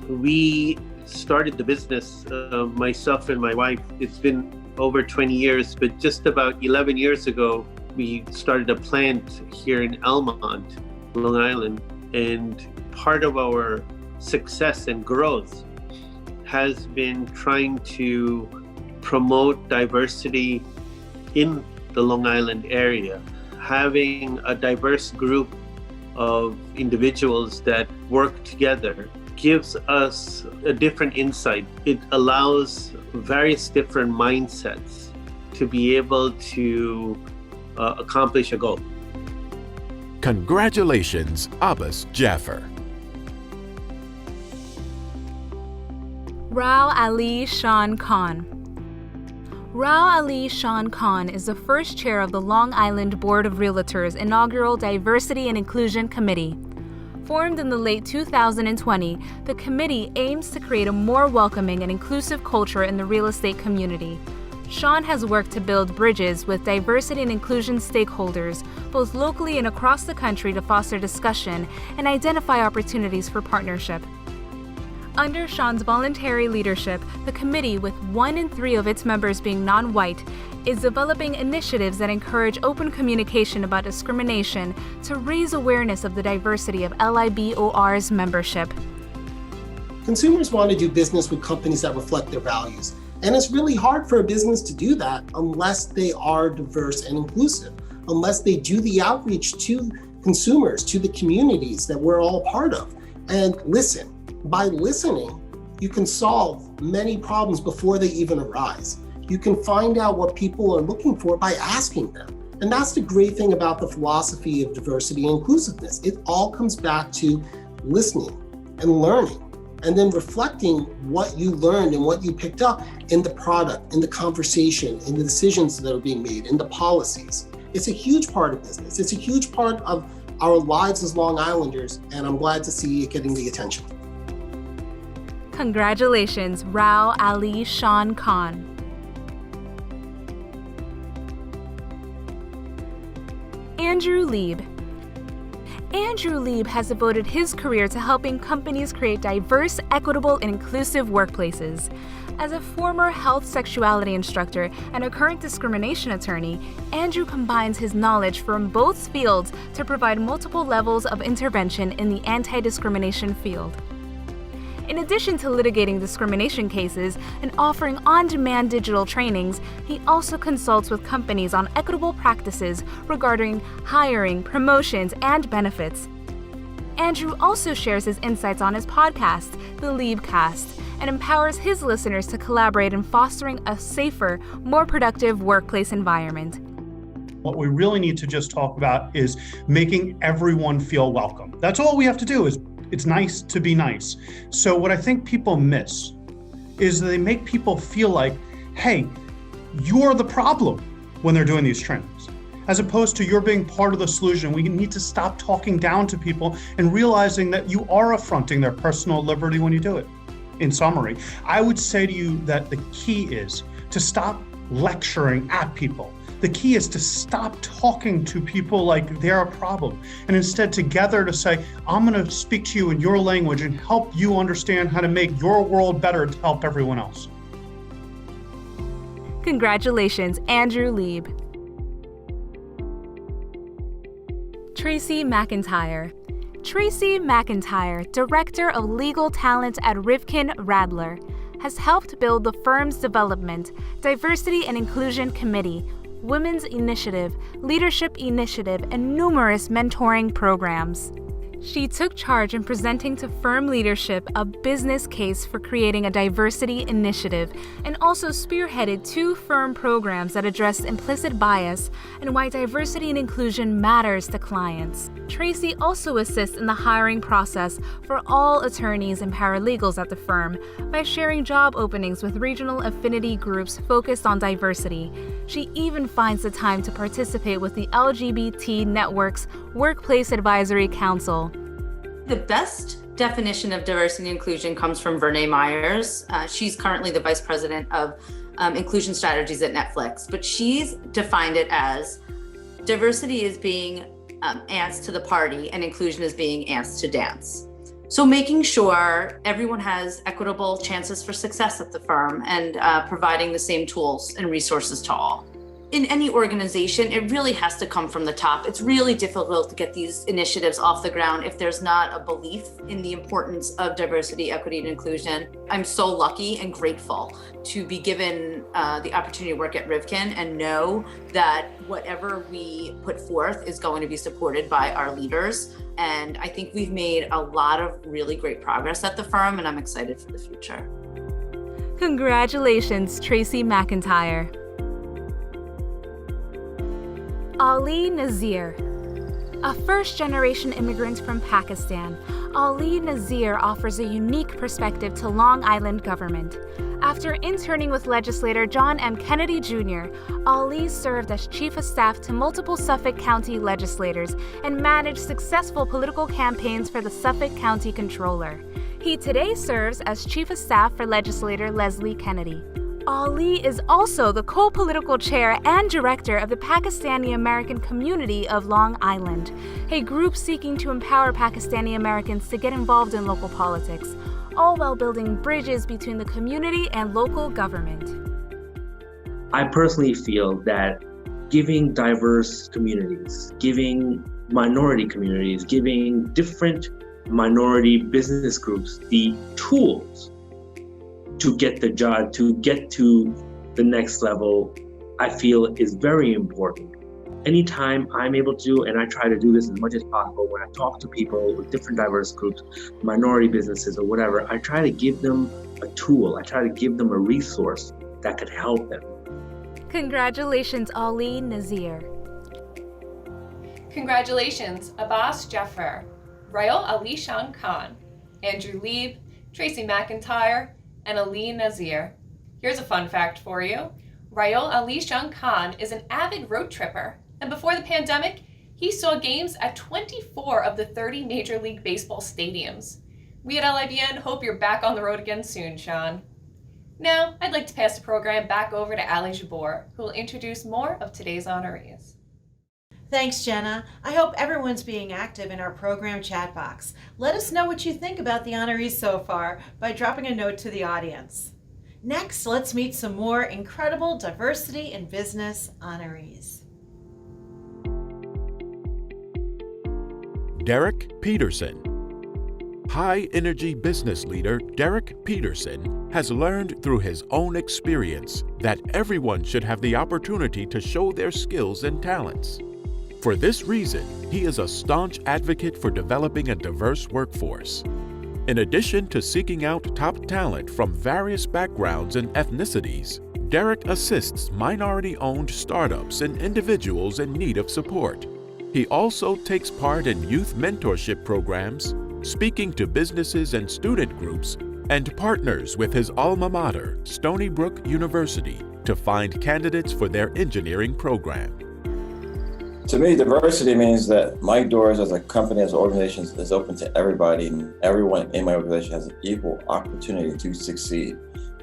We started the business, myself and my wife. It's been over 20 years, but just about 11 years ago, we started a plant here in Elmont, Long Island, and part of our success and growth has been trying to promote diversity in the Long Island area. Having a diverse group of individuals that work together gives us a different insight. It allows various different mindsets to be able to accomplish a goal. Congratulations, Abbas Jaffer. Rao Ali Shan Khan. Rao Ali Shan Khan is the first chair of the Long Island Board of Realtors' inaugural Diversity and Inclusion Committee. Formed in the late 2020, the committee aims to create a more welcoming and inclusive culture in the real estate community. Sean has worked to build bridges with diversity and inclusion stakeholders, both locally and across the country, to foster discussion and identify opportunities for partnership. Under Sean's voluntary leadership, the committee, with 1 in 3 of its members being non-white, is developing initiatives that encourage open communication about discrimination to raise awareness of the diversity of LIBOR's membership. Consumers want to do business with companies that reflect their values, and it's really hard for a business to do that unless they are diverse and inclusive, unless they do the outreach to consumers, to the communities that we're all part of, and listen. By listening, you can solve many problems before they even arise. You can find out what people are looking for by asking them. And that's the great thing about the philosophy of diversity and inclusiveness. It all comes back to listening and learning, and then reflecting what you learned and what you picked up in the product, in the conversation, in the decisions that are being made, in the policies. It's a huge part of business. It's a huge part of our lives as Long Islanders, and I'm glad to see it getting the attention. Congratulations, Rao Ali Shan Khan. Andrew Lieb. Andrew Lieb has devoted his career to helping companies create diverse, equitable, and inclusive workplaces. As a former health sexuality instructor and a current discrimination attorney, Andrew combines his knowledge from both fields to provide multiple levels of intervention in the anti-discrimination field. In addition to litigating discrimination cases and offering on-demand digital trainings, he also consults with companies on equitable practices regarding hiring, promotions, and benefits. Andrew also shares his insights on his podcast, The Liebcast, and empowers his listeners to collaborate in fostering a safer, more productive workplace environment. What we really need to just talk about is making everyone feel welcome. That's all we have to do. Is it's nice to be nice. So what I think people miss is they make people feel like, hey, you're the problem when they're doing these trainings, as opposed to you're being part of the solution. We need to stop talking down to people and realizing that you are affronting their personal liberty when you do it. In summary, I would say to you that the key is to stop lecturing at people. The key is to stop talking to people like they're a problem, and instead together to say, I'm going to speak to you in your language and help you understand how to make your world better to help everyone else. Congratulations, Andrew Lieb. Tracy McIntyre. Tracy McIntyre, Director of Legal Talent at Rivkin Radler, has helped build the firm's development, diversity and inclusion committee, Women's Initiative, Leadership Initiative, and numerous mentoring programs. She took charge in presenting to firm leadership a business case for creating a diversity initiative, and also spearheaded 2 firm programs that address implicit bias and why diversity and inclusion matters to clients. Tracy also assists in the hiring process for all attorneys and paralegals at the firm by sharing job openings with regional affinity groups focused on diversity. She even finds the time to participate with the LGBT Network's Workplace Advisory Council. The best definition of diversity and inclusion comes from Vernee Myers. She's currently the Vice President of Inclusion Strategies at Netflix, but she's defined it as diversity is being ants to the party and inclusion is being ants to dance. So making sure everyone has equitable chances for success at the firm and providing the same tools and resources to all. In any organization, it really has to come from the top. It's really difficult to get these initiatives off the ground if there's not a belief in the importance of diversity, equity, and inclusion. I'm so lucky and grateful to be given the opportunity to work at Rivkin and know that whatever we put forth is going to be supported by our leaders And I think we've made a lot of really great progress at the firm, and I'm excited for the future. Congratulations, Tracy McIntyre. Ali Nazir. A first-generation immigrant from Pakistan, Ali Nazir offers a unique perspective to Long Island government. After interning with legislator John M. Kennedy Jr., Ali served as Chief of Staff to multiple Suffolk County legislators and managed successful political campaigns for the Suffolk County Controller. He today serves as Chief of Staff for legislator Leslie Kennedy. Ali is also the co-political chair and director of the Pakistani American Community of Long Island, a group seeking to empower Pakistani Americans to get involved in local politics, all while building bridges between the community and local government. I personally feel that giving diverse communities, giving minority communities, giving different minority business groups the tools to get the job, to get to the next level, I feel is very important. Anytime I'm able to, and I try to do this as much as possible, when I talk to people with different diverse groups, minority businesses or whatever, I try to give them a tool. I try to give them a resource that could help them. Congratulations, Ali Nazir. Congratulations, Abbas Jaffer, Rael Ali Shan Khan, Andrew Lieb, Tracy McIntyre, and Ali Nazir. Here's a fun fact for you. Rael Ali Shan Khan is an avid road tripper, and before the pandemic, he saw games at 24 of the 30 Major League Baseball stadiums. We at LIBN hope you're back on the road again soon, Sean. Now, I'd like to pass the program back over to Ali Jabbour, who will introduce more of today's honorees. Thanks, Jenna. I hope everyone's being active in our program chat box. Let us know what you think about the honorees so far by dropping a note to the audience. Next, let's meet some more incredible diversity in business honorees. Derek Peterson. High-energy business leader Derek Peterson has learned through his own experience that everyone should have the opportunity to show their skills and talents. For this reason, he is a staunch advocate for developing a diverse workforce. In addition to seeking out top talent from various backgrounds and ethnicities, Derek assists minority-owned startups and individuals in need of support. He also takes part in youth mentorship programs, speaking to businesses and student groups, and partners with his alma mater, Stony Brook University, to find candidates for their engineering program. To me, diversity means that my doors as a company, as an organization, is open to everybody, and everyone in my organization has an equal opportunity to succeed.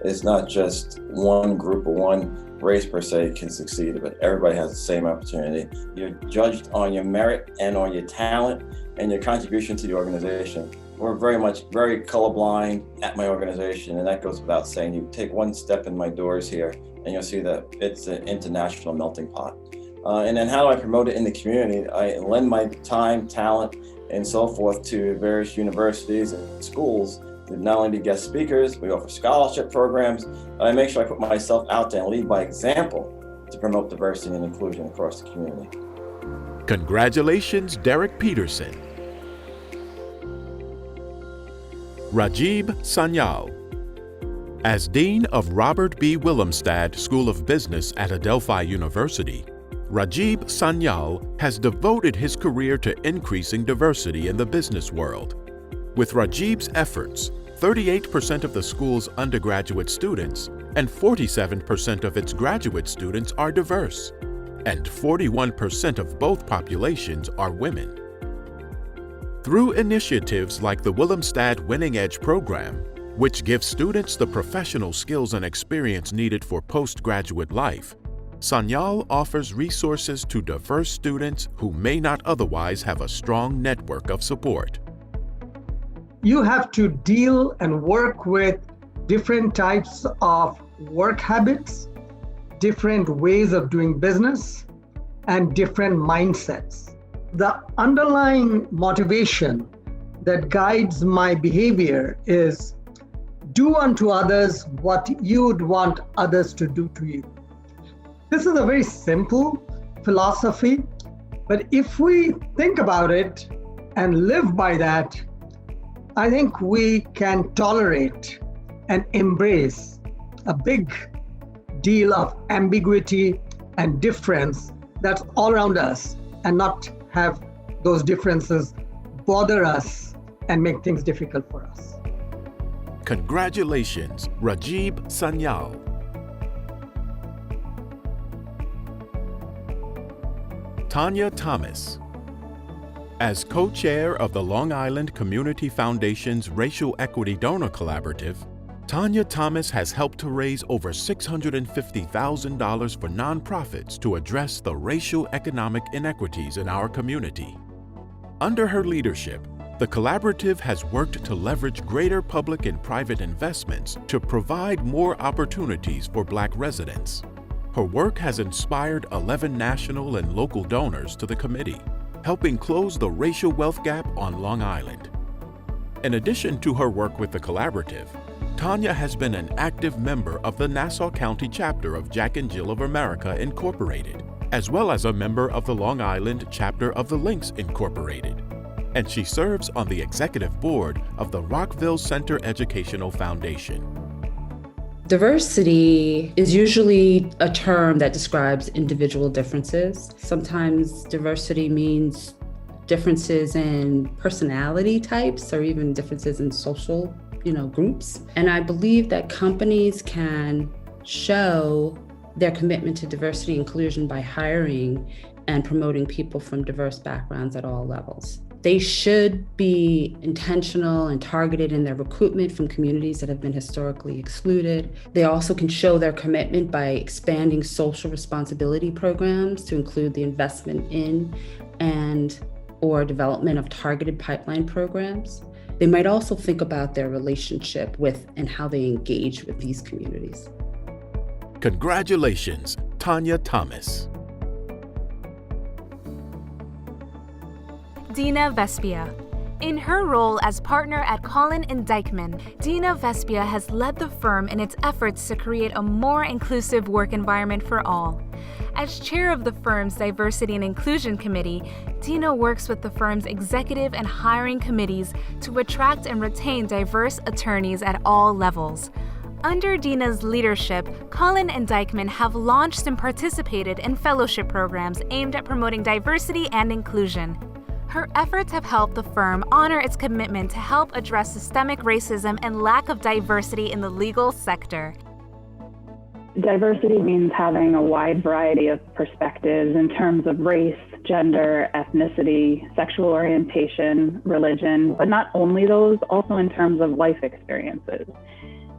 It's not just one group or one race per se can succeed, but everybody has the same opportunity. You're judged on your merit and on your talent and your contribution to the organization. We're very colorblind at my organization, and that goes without saying. You take one step in my doors here, and you'll see that it's an international melting pot. And then how do I promote it in the community? I lend my time, talent, and so forth to various universities and schools to not only be guest speakers, we offer scholarship programs. I make sure I put myself out there and lead by example to promote diversity and inclusion across the community. Congratulations, Derek Peterson. Rajib Sanyal. As Dean of Robert B. Willemstad School of Business at Adelphi University, Rajib Sanyal has devoted his career to increasing diversity in the business world. With Rajib's efforts, 38% of the school's undergraduate students and 47% of its graduate students are diverse, and 41% of both populations are women. Through initiatives like the Willemstad Winning Edge program, which gives students the professional skills and experience needed for postgraduate life, Sanyal offers resources to diverse students who may not otherwise have a strong network of support. You have to deal and work with different types of work habits, different ways of doing business, and different mindsets. The underlying motivation that guides my behavior is do unto others what you would want others to do to you. This is a very simple philosophy, but if we think about it, and live by that, I think we can tolerate and embrace a big deal of ambiguity and difference that's all around us and not have those differences bother us and make things difficult for us. Congratulations, Rajib Sanyal. Tanya Thomas. As co-chair of the Long Island Community Foundation's Racial Equity Donor Collaborative, Tanya Thomas has helped to raise over $650,000 for nonprofits to address the racial economic inequities in our community. Under her leadership, the collaborative has worked to leverage greater public and private investments to provide more opportunities for Black residents. Her work has inspired 11 national and local donors to the committee, helping close the racial wealth gap on Long Island. In addition to her work with the collaborative, Tanya has been an active member of the Nassau County chapter of Jack and Jill of America Incorporated, as well as a member of the Long Island chapter of the Lynx Incorporated. And she serves on the executive board of the Rockville Center Educational Foundation. Diversity is usually a term that describes individual differences. Sometimes diversity means differences in personality types or even differences in social, groups. And I believe that companies can show their commitment to diversity and inclusion by hiring and promoting people from diverse backgrounds at all levels. They should be intentional and targeted in their recruitment from communities that have been historically excluded. They also can show their commitment by expanding social responsibility programs to include the investment in or development of targeted pipeline programs. They might also think about their relationship with and how they engage with these communities. Congratulations, Tanya Thomas. Dina Vespia. In her role as partner at Collin & Dykman, Dina Vespia has led the firm in its efforts to create a more inclusive work environment for all. As chair of the firm's Diversity and Inclusion Committee, Dina works with the firm's executive and hiring committees to attract and retain diverse attorneys at all levels. Under Dina's leadership, Collin & Dykman have launched and participated in fellowship programs aimed at promoting diversity and inclusion. Her efforts have helped the firm honor its commitment to help address systemic racism and lack of diversity in the legal sector. Diversity means having a wide variety of perspectives in terms of race, gender, ethnicity, sexual orientation, religion, but not only those, also in terms of life experiences.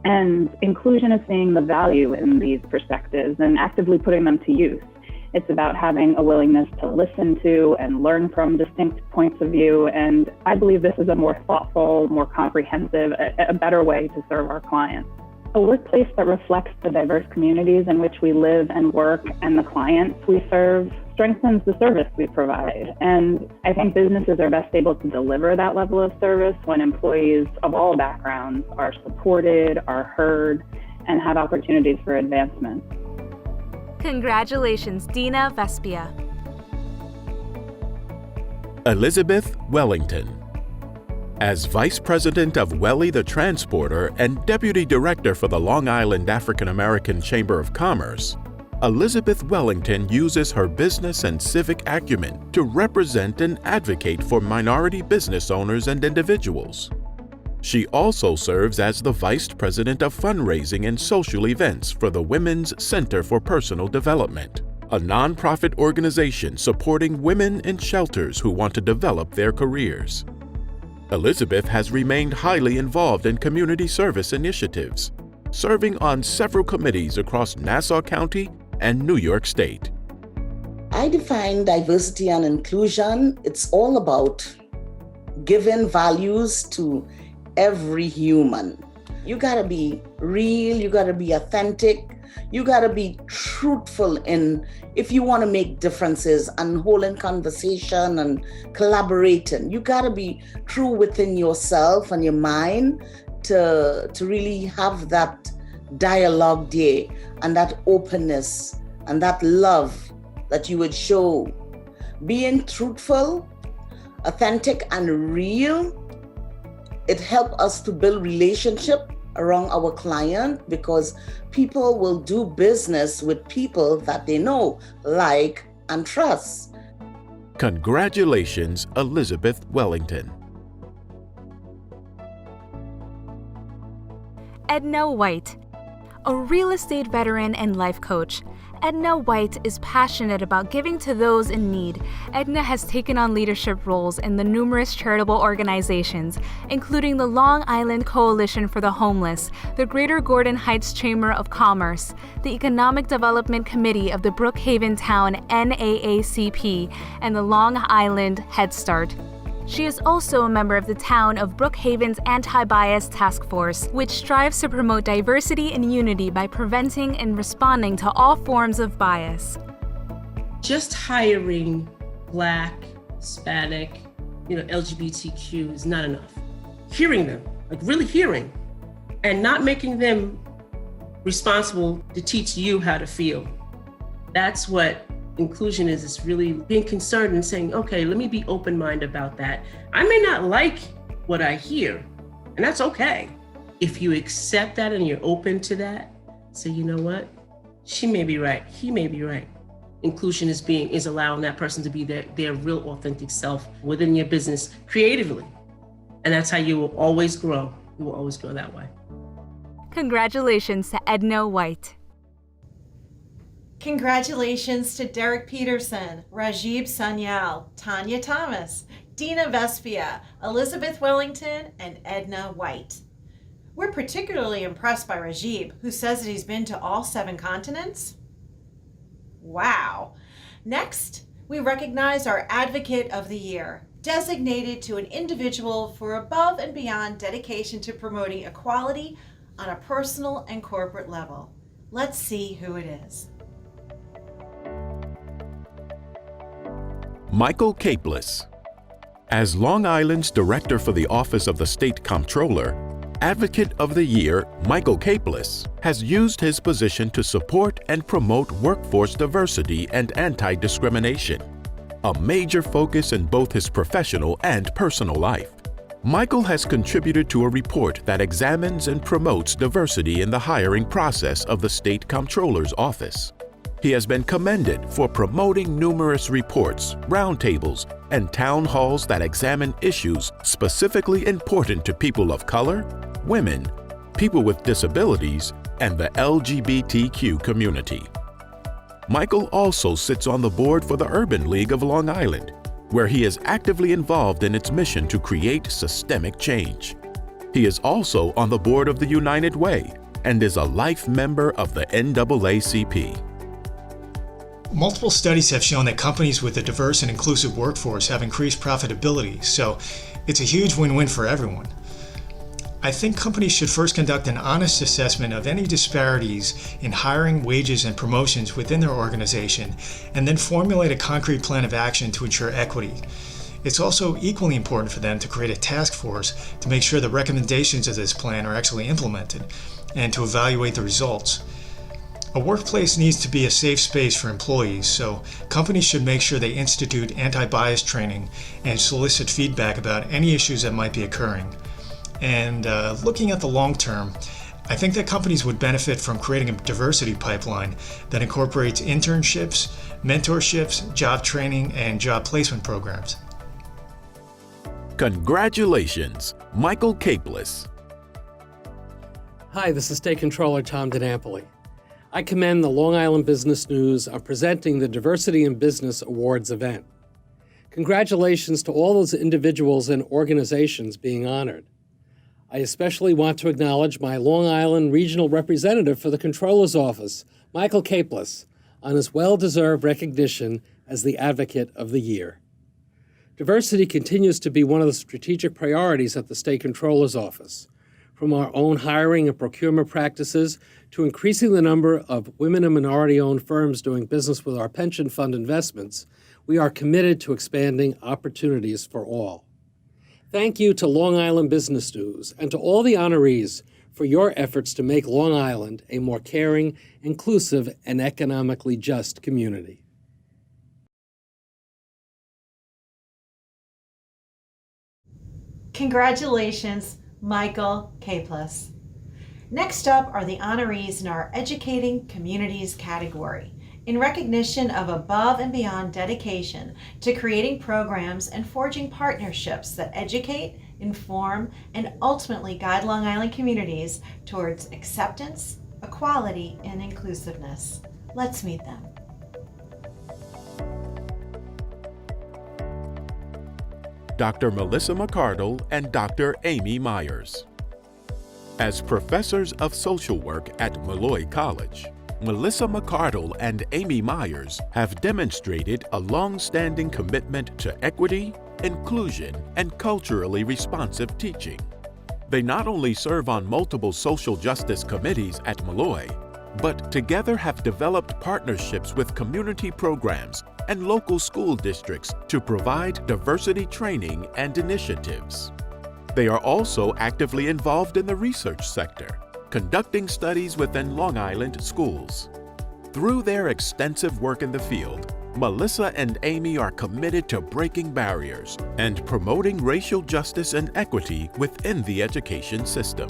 And inclusion is seeing the value in these perspectives and actively putting them to use. It's about having a willingness to listen to and learn from distinct points of view. And I believe this is a more thoughtful, more comprehensive, a better way to serve our clients. A workplace that reflects the diverse communities in which we live and work and the clients we serve strengthens the service we provide. And I think businesses are best able to deliver that level of service when employees of all backgrounds are supported, are heard, and have opportunities for advancement. Congratulations, Dina Vespia. Elizabeth Wellington. As Vice President of Welly the Transporter and Deputy Director for the Long Island African American Chamber of Commerce, Elizabeth Wellington uses her business and civic acumen to represent and advocate for minority business owners and individuals. She also serves as the Vice President of Fundraising and Social Events for the Women's Center for Personal Development, a nonprofit organization supporting women in shelters who want to develop their careers. Elizabeth has remained highly involved in community service initiatives, serving on several committees across Nassau County and New York State. I define diversity and inclusion. It's all about giving values to every human. You gotta be real, you gotta be authentic, you gotta be truthful if you wanna make differences and holding conversation and collaborating. You gotta be true within yourself and your mind to really have that dialogue there and that openness and that love that you would show. Being truthful authentic and real. It helps us to build relationship around our client because people will do business with people that they know, like, and trust. Congratulations, Elizabeth Wellington. Edna White, a real estate veteran and life coach. Edna White is passionate about giving to those in need. Edna has taken on leadership roles in the numerous charitable organizations, including the Long Island Coalition for the Homeless, the Greater Gordon Heights Chamber of Commerce, the Economic Development Committee of the Brookhaven Town NAACP, and the Long Island Head Start. She is also a member of the town of Brookhaven's Anti-Bias Task Force, which strives to promote diversity and unity by preventing and responding to all forms of bias. Just hiring Black, Hispanic, LGBTQ is not enough. Hearing them, like really hearing, and not making them responsible to teach you how to feel. That's what inclusion is really being concerned and saying, okay, let me be open-minded about that. I may not like what I hear, and that's okay. If you accept that and you're open to that, say, you know what? She may be right, he may be right. Inclusion is allowing that person to be their real authentic self within your business creatively. And that's how you will always grow. You will always grow that way. Congratulations to Edna White. Congratulations to Derek Peterson, Rajib Sanyal, Tanya Thomas, Dina Vespia, Elizabeth Wellington, and Edna White. We're particularly impressed by Rajib, who says that he's been to all 7 continents. Wow. Next, we recognize our Advocate of the Year, designated to an individual for above and beyond dedication to promoting equality on a personal and corporate level. Let's see who it is. Michael Capeless. As Long Island's Director for the Office of the State Comptroller, Advocate of the Year, Michael Capeless, has used his position to support and promote workforce diversity and anti-discrimination, a major focus in both his professional and personal life. Michael has contributed to a report that examines and promotes diversity in the hiring process of the State Comptroller's Office. He has been commended for promoting numerous reports, roundtables, and town halls that examine issues specifically important to people of color, women, people with disabilities, and the LGBTQ community. Michael also sits on the board for the Urban League of Long Island, where he is actively involved in its mission to create systemic change. He is also on the board of the United Way and is a life member of the NAACP. Multiple studies have shown that companies with a diverse and inclusive workforce have increased profitability, so it's a huge win-win for everyone. I think companies should first conduct an honest assessment of any disparities in hiring, wages, and promotions within their organization, and then formulate a concrete plan of action to ensure equity. It's also equally important for them to create a task force to make sure the recommendations of this plan are actually implemented, and to evaluate the results. A workplace needs to be a safe space for employees, so companies should make sure they institute anti-bias training and solicit feedback about any issues that might be occurring. And looking at the long term, I think that companies would benefit from creating a diversity pipeline that incorporates internships, mentorships, job training, and job placement programs. Congratulations, Michael Capeless. Hi, this is State Controller Tom DiNapoli. I commend the Long Island Business News on presenting the Diversity in Business Awards event. Congratulations to all those individuals and organizations being honored. I especially want to acknowledge my Long Island Regional Representative for the Controller's Office, Michael Capeless, on his well-deserved recognition as the Advocate of the Year. Diversity continues to be one of the strategic priorities at the State Controller's Office. From our own hiring and procurement practices to increasing the number of women and minority-owned firms doing business with our pension fund investments, we are committed to expanding opportunities for all. Thank you to Long Island Business News and to all the honorees for your efforts to make Long Island a more caring, inclusive, and economically just community. Congratulations, Michael Kaplis. Next up are the honorees in our Educating Communities category, in recognition of above and beyond dedication to creating programs and forging partnerships that educate, inform, and ultimately guide Long Island communities towards acceptance, equality, and inclusiveness. Let's meet them. Dr. Melissa McCardle and Dr. Amy Myers. As professors of social work at Molloy College, Melissa McCardle and Amy Myers have demonstrated a long-standing commitment to equity, inclusion, and culturally responsive teaching. They not only serve on multiple social justice committees at Molloy, but together have developed partnerships with community programs and local school districts to provide diversity training and initiatives. They are also actively involved in the research sector, conducting studies within Long Island schools. Through their extensive work in the field, Melissa and Amy are committed to breaking barriers and promoting racial justice and equity within the education system.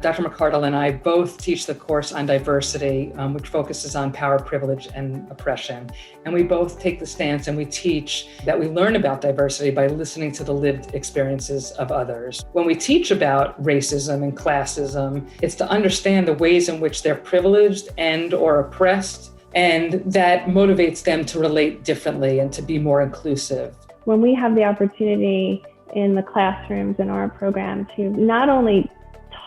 Dr. McCardle and I both teach the course on diversity, which focuses on power, privilege, and oppression. And we both take the stance and we teach that we learn about diversity by listening to the lived experiences of others. When we teach about racism and classism, it's to understand the ways in which they're privileged and or oppressed, and that motivates them to relate differently and to be more inclusive. When we have the opportunity in the classrooms in our program to not only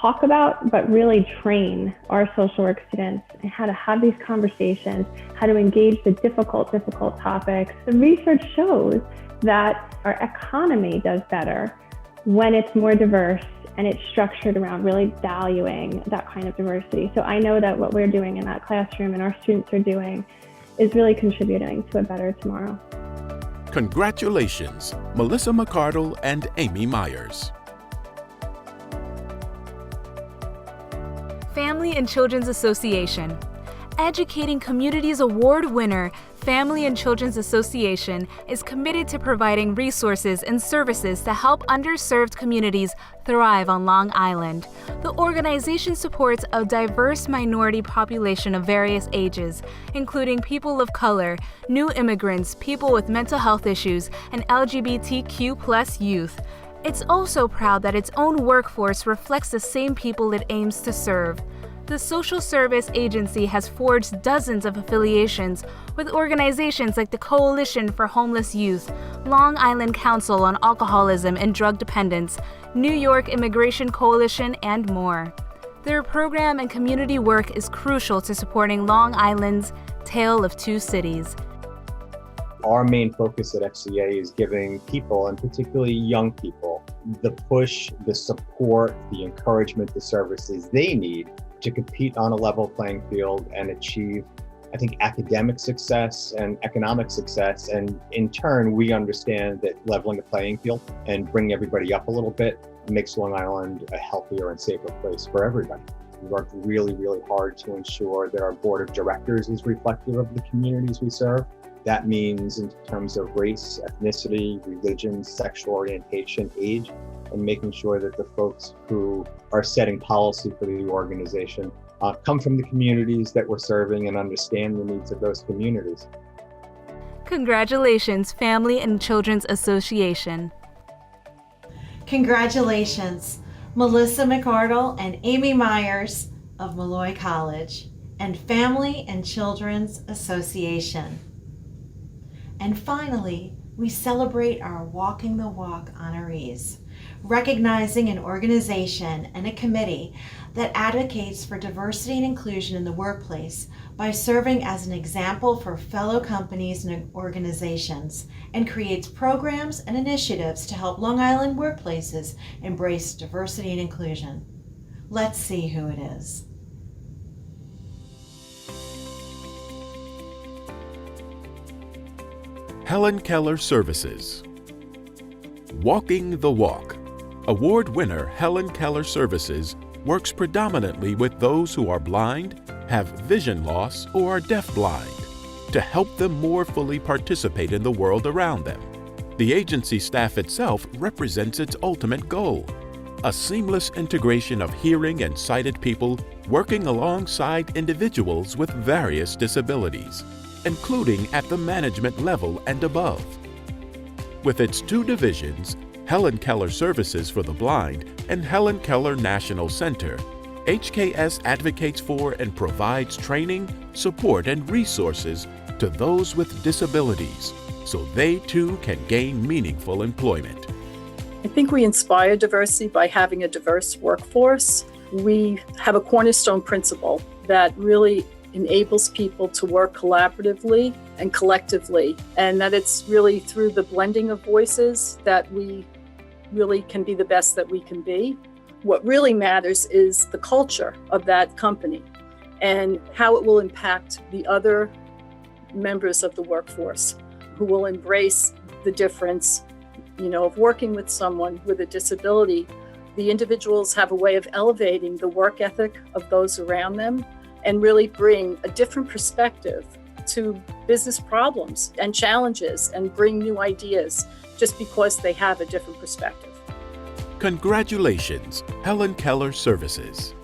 talk about, but really train our social work students and how to have these conversations, how to engage the difficult topics. The research shows that our economy does better when it's more diverse and it's structured around really valuing that kind of diversity. So I know that what we're doing in that classroom and our students are doing is really contributing to a better tomorrow. Congratulations, Melissa McCardle and Amy Myers. Family and Children's Association. Educating Communities Award winner, Family and Children's Association is committed to providing resources and services to help underserved communities thrive on Long Island. The organization supports a diverse minority population of various ages, including people of color, new immigrants, people with mental health issues, and LGBTQ+ youth. It's also proud that its own workforce reflects the same people it aims to serve. The social service agency has forged dozens of affiliations with organizations like the Coalition for Homeless Youth, Long Island Council on Alcoholism and Drug Dependence, New York Immigration Coalition, and more. Their program and community work is crucial to supporting Long Island's Tale of Two Cities. Our main focus at FCA is giving people, and particularly young people, the push, the support, the encouragement, the services they need to compete on a level playing field and achieve, I think, academic success and economic success. And in turn, we understand that leveling the playing field and bringing everybody up a little bit makes Long Island a healthier and safer place for everybody. We work really, really hard to ensure that our board of directors is reflective of the communities we serve. That means in terms of race, ethnicity, religion, sexual orientation, age, and making sure that the folks who are setting policy for the organization come from the communities that we're serving and understand the needs of those communities. Congratulations, Family and Children's Association. Congratulations, Melissa McCardle and Amy Myers of Molloy College and Family and Children's Association. And finally, we celebrate our Walking the Walk honorees, recognizing an organization and a committee that advocates for diversity and inclusion in the workplace by serving as an example for fellow companies and organizations, and creates programs and initiatives to help Long Island workplaces embrace diversity and inclusion. Let's see who it is. Helen Keller Services. Walking the Walk. Award winner Helen Keller Services works predominantly with those who are blind, have vision loss, or are deafblind to help them more fully participate in the world around them. The agency staff itself represents its ultimate goal: a seamless integration of hearing and sighted people working alongside individuals with various disabilities, including at the management level and above. With its two divisions, Helen Keller Services for the Blind and Helen Keller National Center, HKS advocates for and provides training, support, and resources to those with disabilities so they too can gain meaningful employment. I think we inspire diversity by having a diverse workforce. We have a cornerstone principle that really enables people to work collaboratively and collectively, and that it's really through the blending of voices that we really can be the best that we can be. What really matters is the culture of that company and how it will impact the other members of the workforce who will embrace the difference, of working with someone with a disability. The individuals have a way of elevating the work ethic of those around them and really bring a different perspective to business problems and challenges and bring new ideas just because they have a different perspective. Congratulations, Helen Keller Services.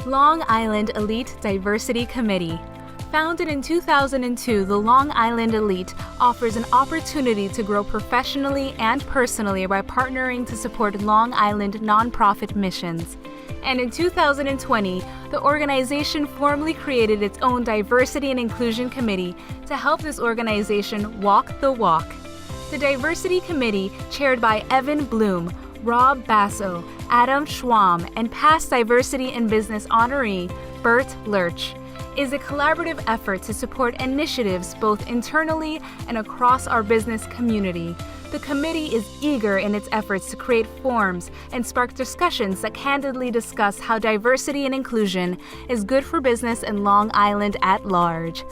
Long Island Elite Diversity Committee. Founded in 2002, the Long Island Elite offers an opportunity to grow professionally and personally by partnering to support Long Island nonprofit missions. And in 2020, the organization formally created its own Diversity and Inclusion Committee to help this organization walk the walk. The Diversity Committee, chaired by Evan Bloom, Rob Basso, Adam Schwam, and past Diversity in Business honoree Bert Lurch, is a collaborative effort to support initiatives both internally and across our business community. The committee is eager in its efforts to create forums and spark discussions that candidly discuss how diversity and inclusion is good for business in Long Island at large.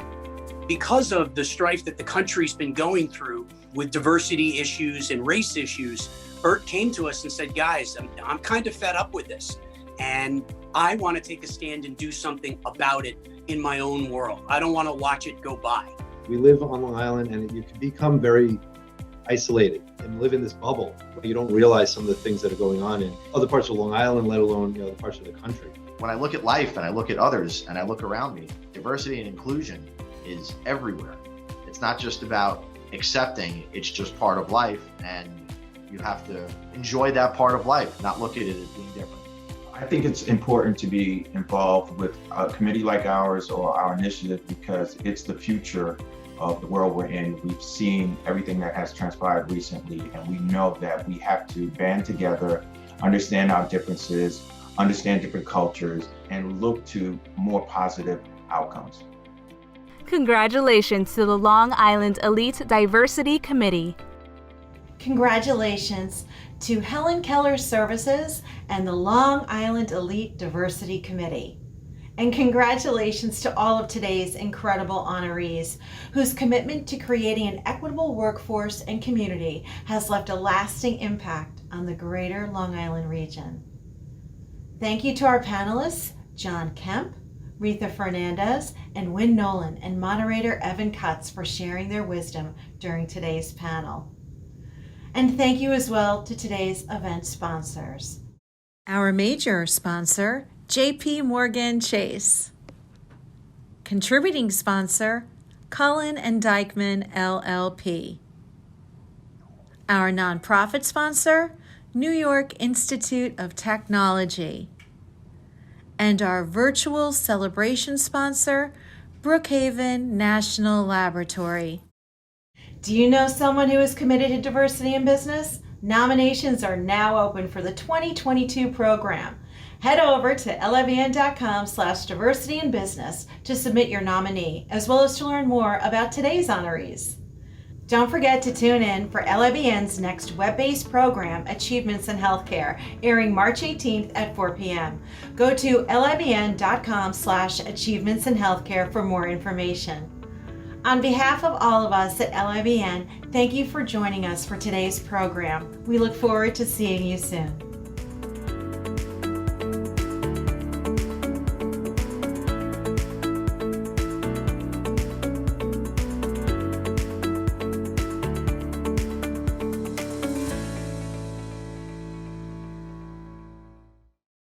Because of the strife that the country's been going through with diversity issues and race issues, Bert came to us and said, guys, I'm kind of fed up with this, and I want to take a stand and do something about it in my own world. I don't want to watch it go by. We live on Long Island, and you can become very isolated and live in this bubble. You don't realize some of the things that are going on in other parts of Long Island, let alone other parts of the country. When I look at life and I look at others and I look around me, diversity and inclusion is everywhere. It's not just about accepting, it's just part of life, and you have to enjoy that part of life, not look at it as being different. I think it's important to be involved with a committee like ours or our initiative because it's the future of the world we're in. We've seen everything that has transpired recently, and we know that we have to band together, understand our differences, understand different cultures, and look to more positive outcomes. Congratulations to the Long Island Elite Diversity Committee. Congratulations to Helen Keller Services and the Long Island Elite Diversity Committee. And congratulations to all of today's incredible honorees, whose commitment to creating an equitable workforce and community has left a lasting impact on the greater Long Island region. Thank you to our panelists, John Kemp, Retha Fernandez, and Wynn Nolan, and moderator Evan Cutts for sharing their wisdom during today's panel. And thank you as well to today's event sponsors. Our major sponsor, JP Morgan Chase. Contributing sponsor, Cullen and Dykeman LLP. Our nonprofit sponsor, New York Institute of Technology. And our virtual celebration sponsor, Brookhaven National Laboratory. Do you know someone who is committed to diversity in business? Nominations are now open for the 2022 program. Head over to libn.com/diversityinbusiness to submit your nominee, as well as to learn more about today's honorees. Don't forget to tune in for LIBN's next web-based program, Achievements in Healthcare, airing March 18th at 4 p.m. Go to libn.com/achievementsinhealthcare for more information. On behalf of all of us at LIBN, thank you for joining us for today's program. We look forward to seeing you soon.